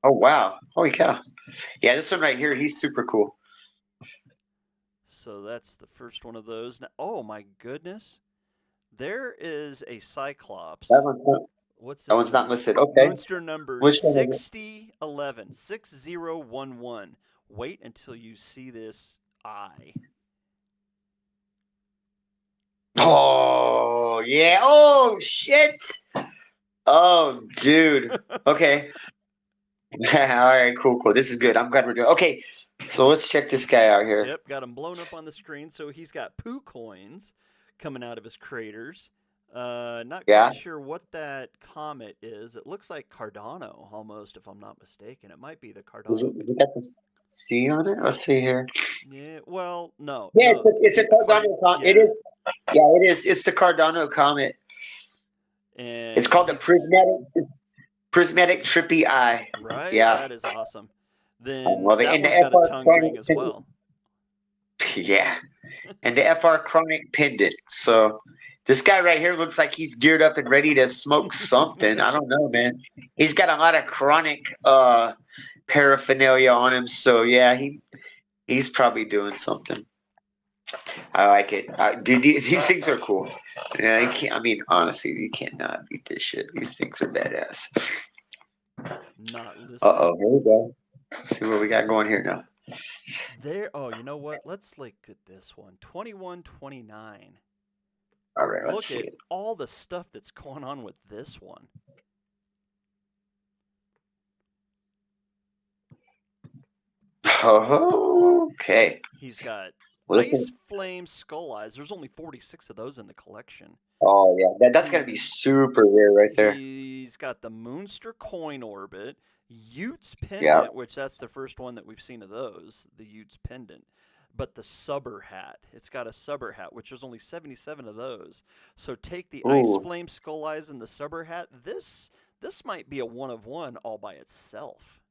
Oh wow. Holy cow. Yeah, this one right here, he's super cool. So that's the first one of those. Now, oh my goodness. There is a Cyclops. That one's not, What's that his one's not name? listed. Okay. Moonster number Which one is it? 6011. 6011. Wait until you see this eye. Oh yeah. Oh shit. Oh dude. Okay. All right, cool. This is good. I'm glad we're doing. Okay, so let's check this guy out here. Yep, got him blown up on the screen. So he's got poo coins coming out of his craters. Not Yeah. quite sure what that comet is. It looks like Cardano almost, if I'm not mistaken. It might be the Does Cardano. it got the C on it? Let's see here. Yeah, well, no. Yeah, no, it's a Cardano comet. yeah. It is. Yeah, it is. It's the Cardano comet. And It's called the he's- prismatic trippy eye. Right? Yeah. That is awesome. Then Well, that and the one's got a FR tongue chronic ring as pendant. well. Yeah, and the FR chronic pendant. So this guy right here looks like he's geared up and ready to smoke something. I don't know, man. He's got a lot of chronic paraphernalia on him. So yeah, he's probably doing something. I like it. Dude, these things are cool. Yeah, you can't, I mean, honestly, you cannot beat this shit. These things are badass. Not listening. Uh-oh, here we go. Let's see what we got going here now. There. Oh, you know what? Let's look at this one. 2129. All right, let's Look see at it. all the stuff that's going on with this one. Oh, okay. He's got Listen- ice flame skull eyes. There's only 46 of those in the collection. Oh, yeah. That's going to be super rare right there. He's got the Moonster coin orbit, Utes pendant, Yeah. which that's the first one that we've seen of those, the Utes pendant. But the Subber hat, it's got a Subber hat, which there's only 77 of those. So take the ice Ooh. flame skull eyes and the Subber hat. This might be a one of one all by itself.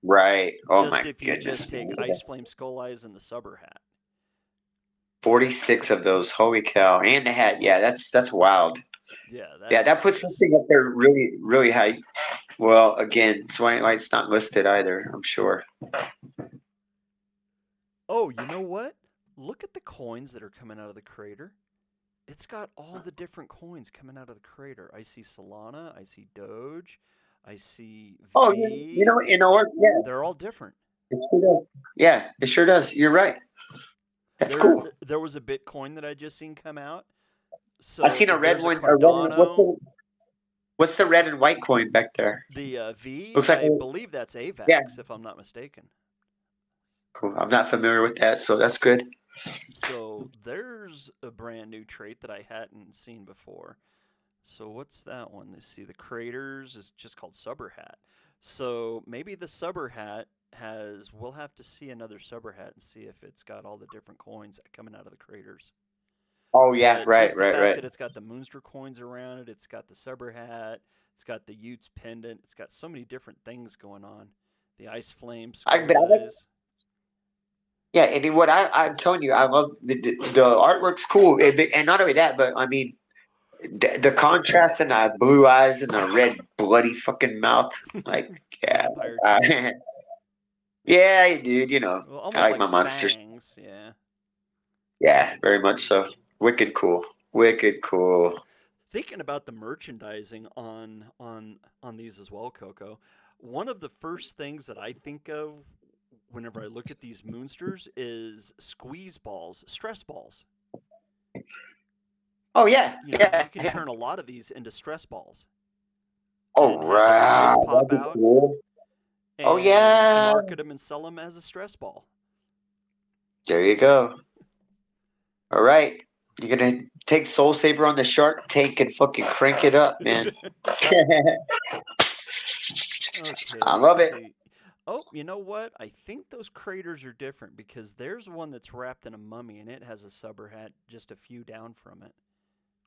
Right. Oh, just my if you goodness. just take ice flame skull eyes and the Subber hat. 46 of those. Holy cow. And the hat. Yeah, that's wild. Yeah, Yeah, that puts this thing up there really, really high. Well, again, it's why it's not listed either, I'm sure. Oh, you know what? Look at the coins that are coming out of the crater. It's got all the different coins coming out of the crater. I see Solana, I see Doge, I see V. Oh, you know, yeah, They're all different. it sure does. Yeah, it sure does. You're right. That's cool. There was a Bitcoin that I just seen come out. So I seen a red there's one. Cardano, What's the red and white coin back there? the V. Looks like I believe that's AVAX, Yeah. if I'm not mistaken. Cool. I'm not familiar with that, so that's good. So there's a brand new trait that I hadn't seen before. So what's that one? Let's see. The craters is just called Subber Hat. So maybe the Subber Hat we'll have to see another Subber hat and see if it's got all the different coins coming out of the craters. Oh yeah, But right, just the right, fact right. that it's got the Moonster coins around it, it's got the Subber hat, it's got the Utes pendant, it's got so many different things going on. The Ice Flame But I Skull like, Eyes. yeah, and what I'm telling you, I love the artwork's cool, and not only that, but I mean the contrast in the blue eyes and the red bloody fucking mouth, like yeah, Vampire uh, teeth. yeah, dude, Well, I almost like like my monsters. fangs, yeah. Yeah, very much so. Wicked cool, wicked cool. Thinking about the merchandising on these as well, Coco. One of the first things that I think of whenever I look at these Moonsters is squeeze balls, stress balls. Oh yeah, You yeah, can yeah. turn a lot of these into stress balls Oh and have their eyes wow, pop that'd be out cool. Oh and yeah, market them and sell them as a stress ball. there you go. All right, you're gonna take Soul Saber on the Shark Tank and fucking crank it up, man. Okay, I let's love it. see. Oh, you know what? I think those craters are different because there's one that's wrapped in a mummy and it has a Subber hat just a few down from it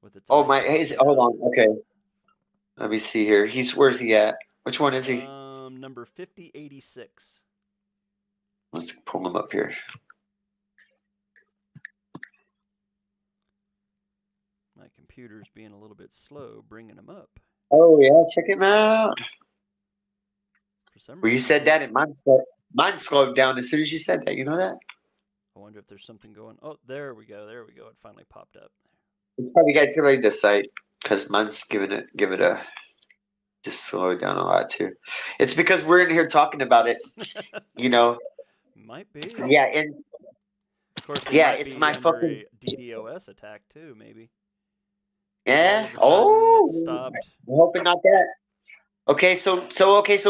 with its Oh eyes my, popping hold out. on. Okay, let me see here. Where's he at? Which one is he? Number 5086. Let's pull him up here. My computer's being a little bit slow bringing them up. Oh yeah, check him out. For some Well, you reason, said that, and mine slowed down as soon as you said that. You know that? I wonder if there's something going. Oh, there we go. There we go. It finally popped up. It's probably got to read this site because mine's give it a just slow it down a lot too. It's because we're in here talking about it. You know. Might be. Yeah, and Of course, they yeah, might it's be my under fucking a DDoS attack too, maybe. Because all yeah. of a sudden it Oh, stopped. I'm hoping not that. Okay, so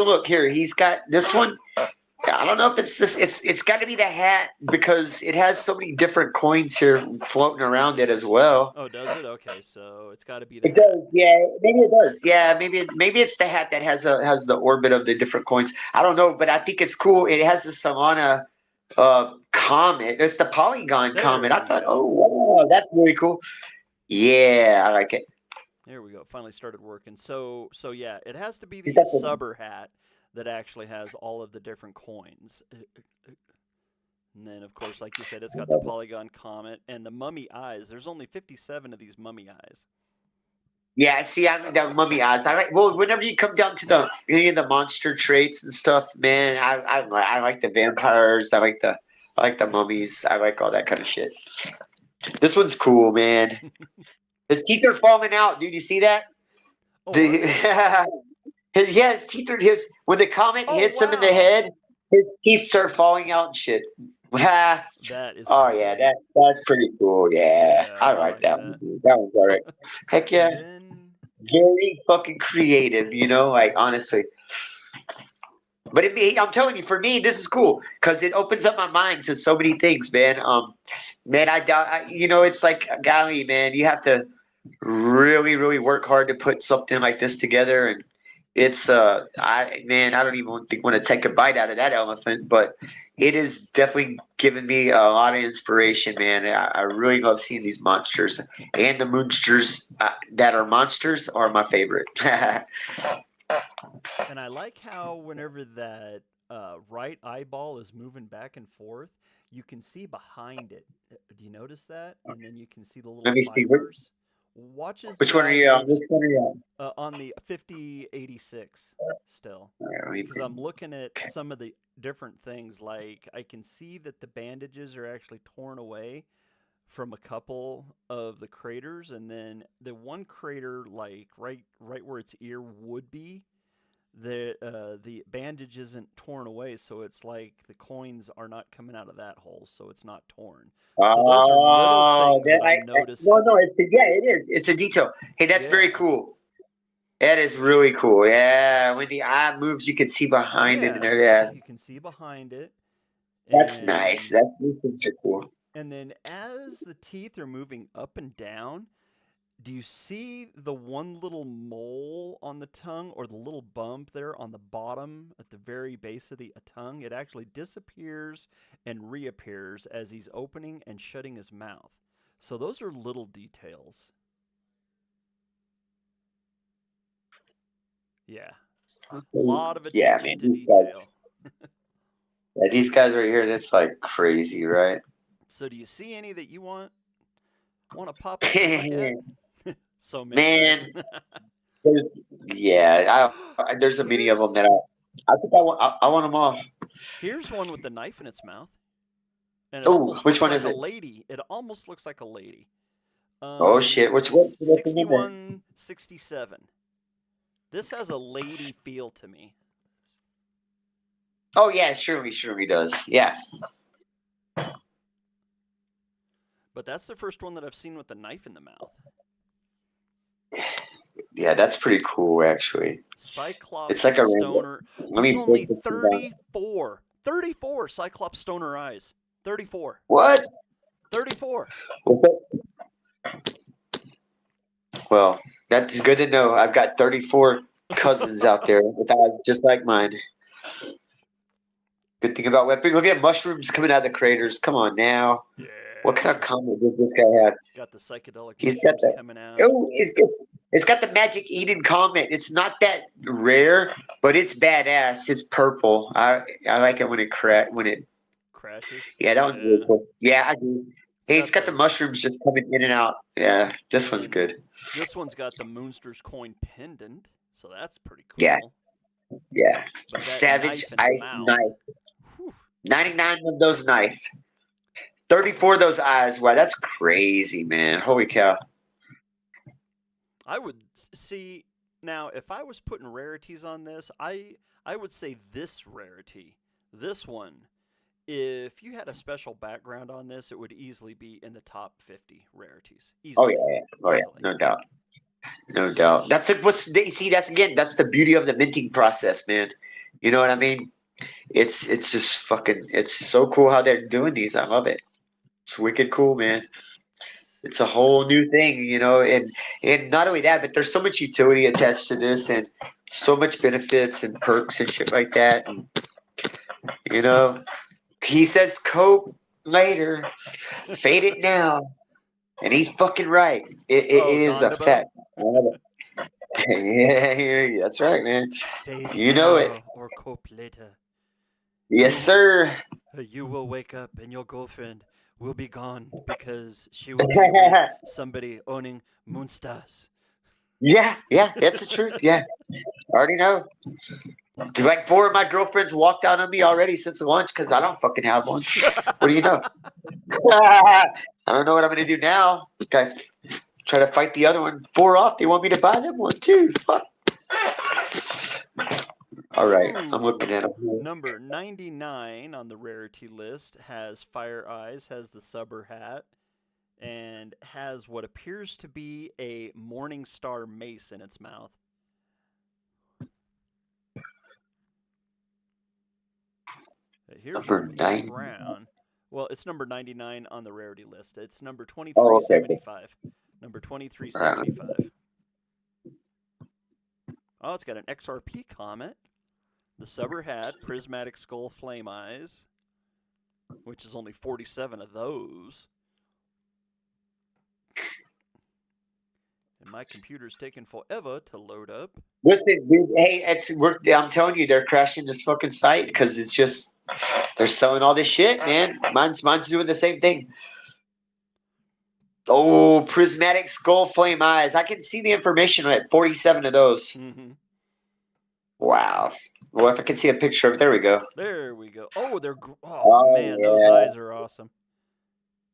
look here. He's got this one. I don't know if it's this. It's got to be the hat because it has so many different coins here floating around it as well. Oh, does it? Okay, so it's got to be the It hat. does, yeah. Maybe it does, yeah. Maybe it's the hat that has the orbit of the different coins. I don't know, but I think it's cool. It has the Solana comet. It's the Polygon comet. There I we thought, go. oh wow, that's really cool. Yeah, I like it. There we go. Finally started working. So yeah, it has to be You the got the Subber hat that actually has all of the different coins. And then, of course, like you said, it's got the Polygon Comet and the mummy eyes. There's only 57 of these mummy eyes. yeah. See, I'm that mummy eyes. I like. Well, whenever you come down to the any of the monster traits and stuff, man, I like the vampires. I like the mummies. I like all that kind of shit. This one's cool, man. His teeth are falling out, dude. You see that? Oh, are The, they? yeah, his teeth are his. When the comet Oh, hits him in the wow. head, his teeth start falling out and shit. Oh That is yeah, cool. that's pretty cool. Yeah, Yeah, I I like like that one. that. Dude. That one's alright. Heck yeah, And then, very fucking creative. Like honestly. But I'm telling you, for me, this is cool because it opens up my mind to so many things, man. Man, it's like, golly, man, you have to really, really work hard to put something like this together, and it's I don't even want to take a bite out of that elephant, but it is definitely given me a lot of inspiration, man. I really love seeing these monsters, and the moonsters that are monsters are my favorite. and I like how whenever that right eyeball is moving back and forth, you can see behind it. Do you notice that? And then you can see the little Let me see. fibers. Watch as Which the one are eyes you on? moves Which one are you on? on the 5086 still. All right, let me Because I'm looking at some of the different things. Like I can see that the bandages are actually torn away from a couple of the craters, and then the one crater, like right where its ear would be, the bandage isn't torn away, so it's like the coins are not coming out of that hole, so it's not torn. So those are little Oh, things that I'm no, noticing. no, yeah, it is. It's a detail. Hey, that's very Yeah, cool. That is really cool. Yeah, when the eye moves, you can see behind it in yeah, there. Yeah, you can see behind it, that's nice. and These things are cool. and then as the teeth are moving up and down, Do you see the one little mole on the tongue or the little bump there on the bottom at the very base of the tongue? It actually disappears and reappears as he's opening and shutting his mouth. So those are little details. Yeah. A lot of Yeah, attention man. to detail. These guys right here, that's like crazy, right? So do you see any that you want to pop up and look at? So many. Man, right? there's a many of them that I think I want them all. Here's one with the knife in its mouth. And Oh, which one is like it? a lady. It almost looks like a lady. Oh shit! Which one? 61, 67. This has a lady feel to me. Oh yeah, surely does. Yeah. But that's the first one that I've seen with the knife in the mouth. Yeah, that's pretty cool, actually. Cyclops It's like a stoner. There's only 34. 34 Cyclops stoner eyes. 34. What? 34. Well, that's good to know. I've got 34 cousins out there with eyes just like mine. Good thing about weapons. Look at mushrooms coming out of the craters. Come on now. Yeah. What kind of comment did this guy have? Got the psychedelic He's got mushrooms that. coming out. Oh, it's got the Magic Eden comment. It's not that rare, but it's badass. It's purple. I like it when it crashes. Yeah, that was really cool. Yeah, I do. Hey, it's got the the mushrooms just coming in and out. Yeah, this one's good. This one's got the Moonsters coin pendant, so that's pretty cool. Yeah. Yeah. But that Savage knife in the Ice mouth. Knife. Whew. 99 of those knife. 34 of those eyes. Wow, that's crazy, man. Holy cow. I would see now if I was putting rarities on this, I would say this rarity, this one. If you had a special background on this, it would easily be in the top 50 rarities. Easily. Oh yeah, no doubt. No doubt. That's that's the beauty of the minting process, man. You know what I mean? It's just fucking. It's so cool how they're doing these. I love it. It's wicked cool, man. It's a whole new thing, you know, and not only that, but there's so much utility attached to this, and so much benefits and perks and shit like that. And, you know, he says cope later, fade it now, and he's fucking right. It is a Gondaba? fact. Yeah, that's right, man. Fade You know it. now or cope later. Yes, sir. You will wake up and your girlfriend will be gone because she will be with somebody owning Moonstars. Yeah, that's the truth. Yeah, I already know. Like 4 of my girlfriends walked out on me already since lunch because I don't fucking have one. What do you know? I don't know what I'm gonna do now. Okay, try to fight the other one 4 off. They want me to buy them one too. Fuck. All right, I'm looking at them. Number 99 on the rarity list has Fire Eyes, has the Subber hat, and has what appears to be a Morning Star mace in its mouth. Here's Number 9. Brown. Well, it's number 99 on the rarity list. It's number 2375. Number 2375. Oh, it's got an XRP comet. The Subber hat, Prismatic Skull Flame Eyes, which is only 47 of those. And my computer's taking forever to load up. Listen, dude, hey, I'm telling you, they're crashing this fucking site because it's just they're selling all this shit, man. Mine's doing the same thing. Oh, Prismatic Skull Flame Eyes. I can see the information at 47 of those. Mm-hmm. Wow. Well, if I can see a picture of it, there we go. There we go. Oh, man, yeah. those eyes are awesome.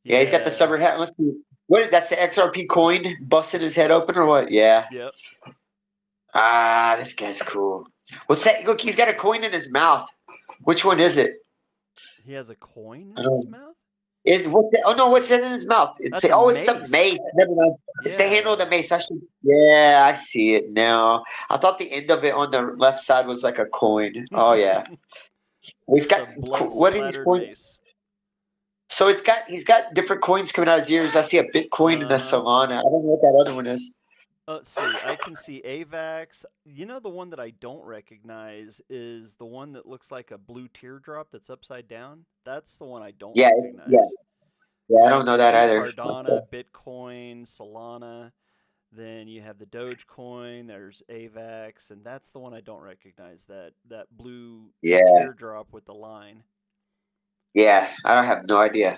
Yeah, he's got the Subber hat. Let's see. That's the XRP coin busting his head open or what? Yeah. Yep. Ah, this guy's cool. What's that? Look, he's got a coin in his mouth. Which one is it? He has a coin in his mouth? What's that? Oh no, what's that in his mouth? It's the mace. Never mind. It's the handle of the mace. Yeah, I see it now. I thought the end of it on the left side was like a coin. Oh yeah. He's got what are these coins? So he's got different coins coming out of his ears. I see a Bitcoin and a Solana. I don't know what that other one is. Let's see. I can see AVAX. You know, the one that I don't recognize is the one that looks like a blue teardrop that's upside down. That's the one I don't recognize. Yeah, I You don't know can that see either. Cardano, Bitcoin, Solana. Then you have the Dogecoin. There's AVAX, and that's the one I don't recognize. That blue teardrop with the line. Yeah, I don't have no idea.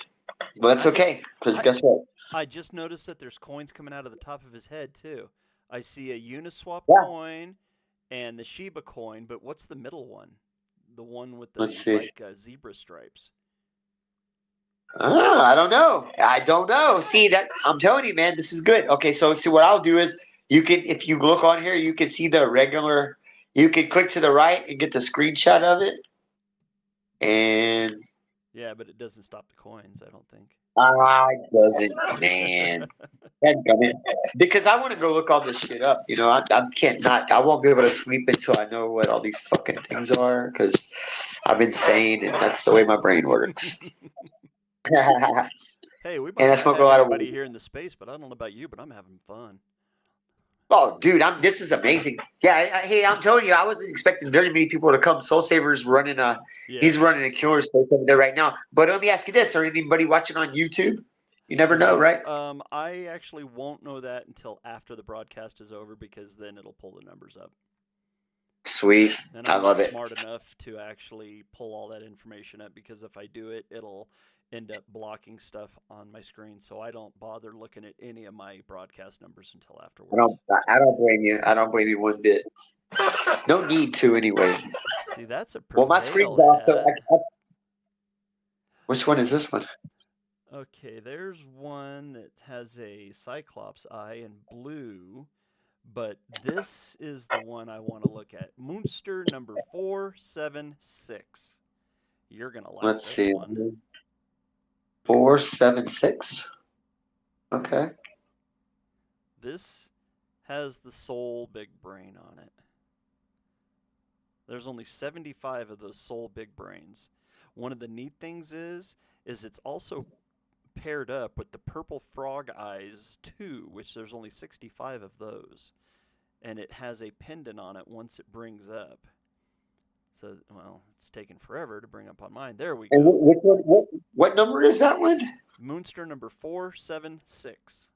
Well, that's okay, because guess what? I just noticed that there's coins coming out of the top of his head too. I see a Uniswap coin and the Shiba coin, but what's the middle one? The one with the zebra stripes. I don't know. I don't know. See that? I'm telling you, man, this is good. Okay, so see what I'll do is you can, if you look on here, you can see the regular. You can click to the right and get the screenshot of it, and yeah, but it doesn't stop the coins. I don't think. It doesn't, man. Because I want to go look all this shit up. You know, I can't not. I won't be able to sleep until I know what all these fucking things are. Because I'm insane, and that's the way my brain works. Hey, we might not have anybody here in the space, but I don't know about you, but I'm having fun. Oh, dude, this is amazing. Yeah, hey, I'm telling you, I wasn't expecting very many people to come. Soul Saver's running he's running a killer space over there right now. But let me ask you this: are anybody watching on YouTube? You never know, right? I actually won't know that until after the broadcast is over, because then it'll pull the numbers up. Sweet. And I'm not smart enough to actually pull all that information up, because if I do it, it'll end up blocking stuff on my screen. So I don't bother looking at any of my broadcast numbers until afterwards. I don't blame you. I don't blame you one bit. No need to, anyway. See, that's a well, my screen's off. So which one is this one? Okay, there's one that has a Cyclops eye in blue, but this is the one I want to look at. Moonster number 476. You're gonna like Let's this see. one. 476. Okay. This has the Soul Big Brain on it. There's only 75 of those Soul Big Brains. One of the neat things is it's also paired up with the Purple Frog Eyes 2, which there's only 65 of those. And it has a pendant on it once it brings up. So, well, it's taken forever to bring up on mine. There we go. And what number is that one? Moonster number 476.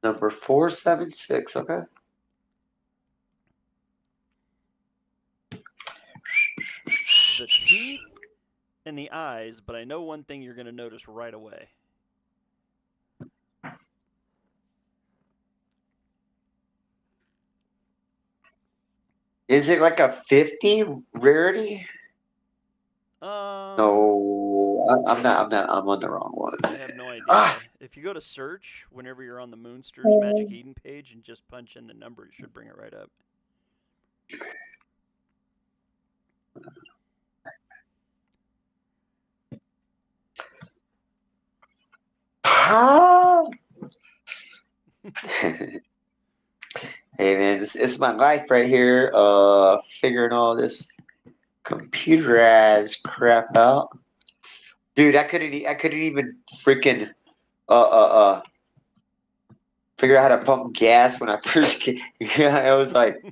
Number 476, okay. The teeth and the eyes, but I know one thing you're going to notice right away. Is it like a 50 rarity? No, I'm not. I'm on the wrong one. I have no idea. If you go to search whenever you're on the Moonsters Magic Eden page and just punch in the number, it should bring it right up. Hey man, this is my life right here. Figuring all this computerized crap out. Dude, I couldn't even freaking figure out how to pump gas when I first came. Yeah, I was like,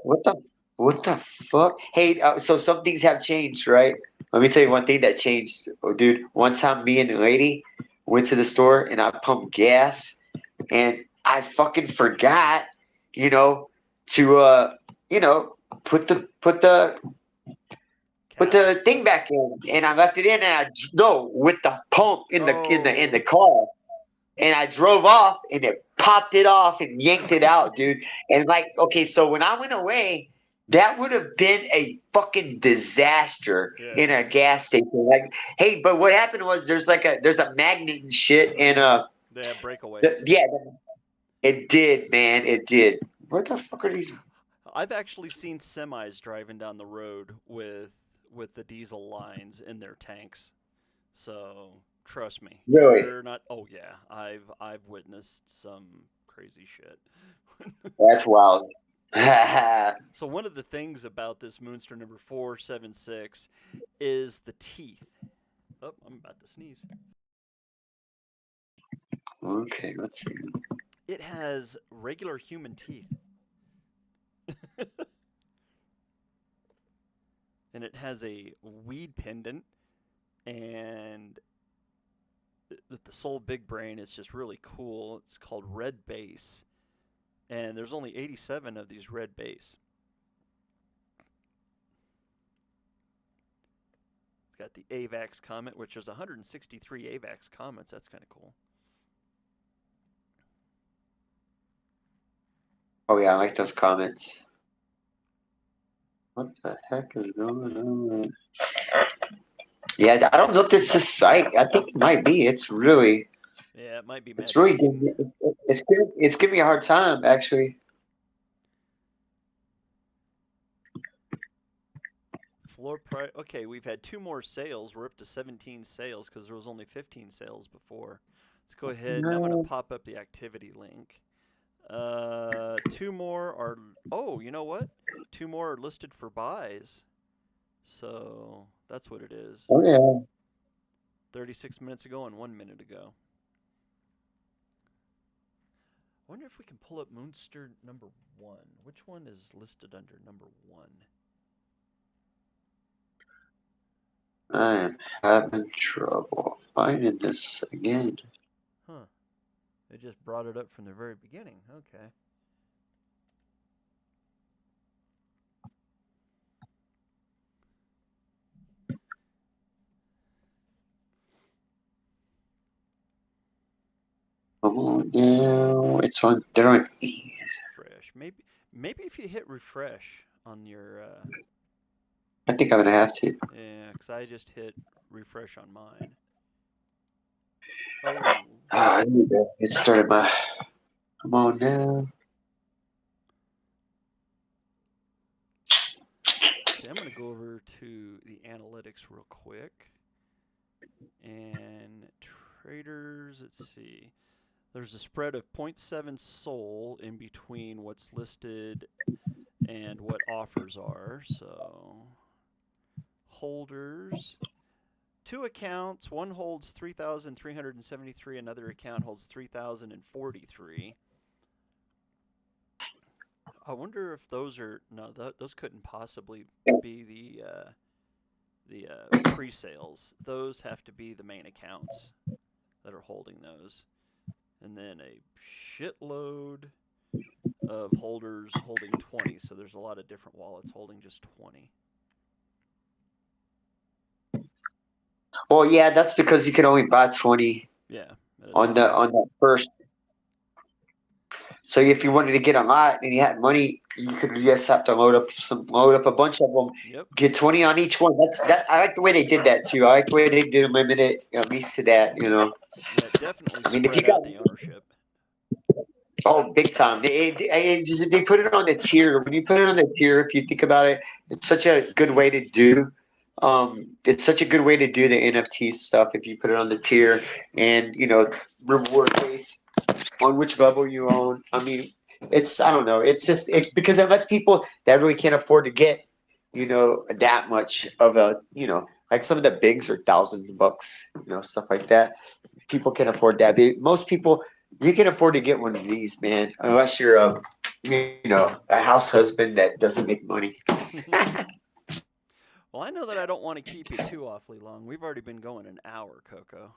what the fuck? Hey, so some things have changed, right? Let me tell you one thing that changed. Oh, dude, one time me and the lady went to the store and I pumped gas, and I fucking forgot, to put the thing back in, and I left it in, and with the pump in the car, and I drove off, and it popped it off and yanked it out, dude. And okay, so when I went away, that would have been a fucking disaster in a gas station. Like, hey, but what happened was there's a magnet and shit, and they have breakaways. It did, man. It did. Where the fuck are these? I've actually seen semis driving down the road with the diesel lines in their tanks. So trust me. Really? They're not. Oh yeah, I've witnessed some crazy shit. That's wild. So one of the things about this Moonster number 476 is the teeth. Oh, I'm about to sneeze. Okay, let's see. It has regular human teeth. And it has a weed pendant, and the Soul Big Brain is just really cool. It's called Red Base, and there's only 87 of these Red Base. It's got the AVAX comment, which is 163 AVAX comments. That's kind of cool. Oh yeah, I like those comments. What the heck is going on? Yeah, I don't know if this is site. I think it might be. It's really. Yeah, it might be. It's Magic really Eden. giving. It's giving me a hard time actually. Floor price. Okay, we've had 2 more sales. We're up to 17 sales because there was only 15 sales before. Let's go ahead. And I'm going to pop up the activity link. 2 more are. Oh, you know what? 2 more are listed for buys. So that's what it is. Oh yeah. 36 minutes ago and 1 minute ago. I wonder if we can pull up Moonster number 1. Which one is listed under number 1? I am having trouble finding this again. Huh. They just brought it up from the very beginning. Okay. Come on now. It's on. They're on E. Refresh. Maybe if you hit refresh on your. I think I'm gonna have to. Yeah, because I just hit refresh on mine. Oh. I need to get started my. Come on now. See, I'm going to go over to the analytics real quick. And traders, let's see. There's a spread of 0.7 SOL in between what's listed and what offers are. So, holders. 2 accounts. One holds 3,373. Another account holds 3,043. I wonder if those are those couldn't possibly be the pre-sales. Those have to be the main accounts that are holding those, and then a shitload of holders holding 20. So there's a lot of different wallets holding just 20. Well, yeah, that's because you can only buy 20. Yeah. On that first. So if you wanted to get a lot and you had money, you could just have to load up a bunch of them. Yep. Get 20 on each one. I like the way they did that too. I like the way they did limited at least to that. Yeah, definitely I mean, if spread you out got- the ownership. Oh, big time. They put it on the tier. When you put it on the tier, if you think about it, it's such a good way to do. It's such a good way to do the NFT stuff if you put it on the tier and reward base on which level you own. I mean, I don't know. It's because it lets people that really can't afford to get that much of a like some of the bigs are thousands of bucks, stuff like that. People can afford that. Most people you can afford to get one of these, man, unless you're a house husband that doesn't make money. Well, I know that I don't want to keep you too awfully long. We've already been going an hour, Coco.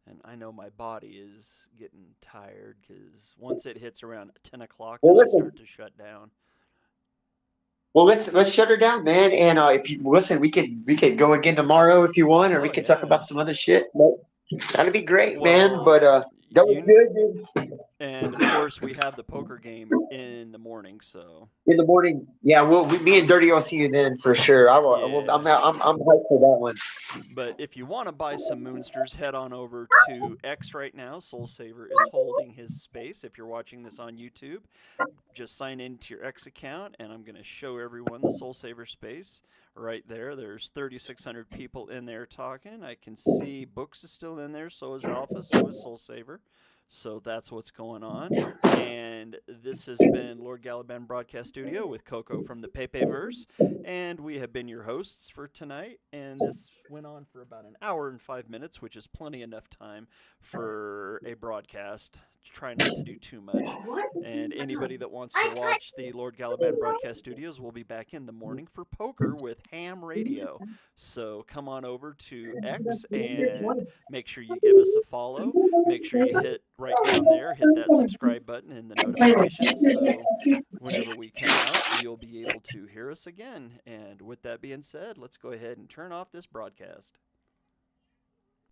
And I know my body is getting tired because once it hits around 10 o'clock, Well, I listen. start to shut down. Well, let's shut her down, man. And if you listen, we could go again tomorrow if you want, or we Oh, could talk yeah. about some other shit. But that'd be great, man. Well, But that was good, dude. And of course, we have the poker game in the morning, so In the morning, yeah. Me and Dirty will see you then for sure. I will. Yeah. I'm hyped for that one. But if you want to buy some Moonsters, head on over to X right now. Soul Saver is holding his space. If you're watching this on YouTube, just sign into your X account, and I'm going to show everyone the Soul Saver space right there. There's 3,600 people in there talking. I can see Books is still in there. So is Alpha. So is Soul Saver. So that's what's going on. And this has been Lord Galaban Broadcast Studio with Coco from the Pepeverse. And we have been your hosts for tonight. And this went on for about an hour and 5 minutes, which is plenty enough time for a broadcast. Try not to do too much. And anybody that wants to watch the Lord Galaban Broadcast Studios will be back in the morning for poker with Ham Radio. So come on over to X and make sure you give us a follow. Make sure you hit right down there, hit that subscribe button and the notifications. So whenever we come out, you'll be able to hear us again. And with that being said, let's go ahead and turn off this broadcast.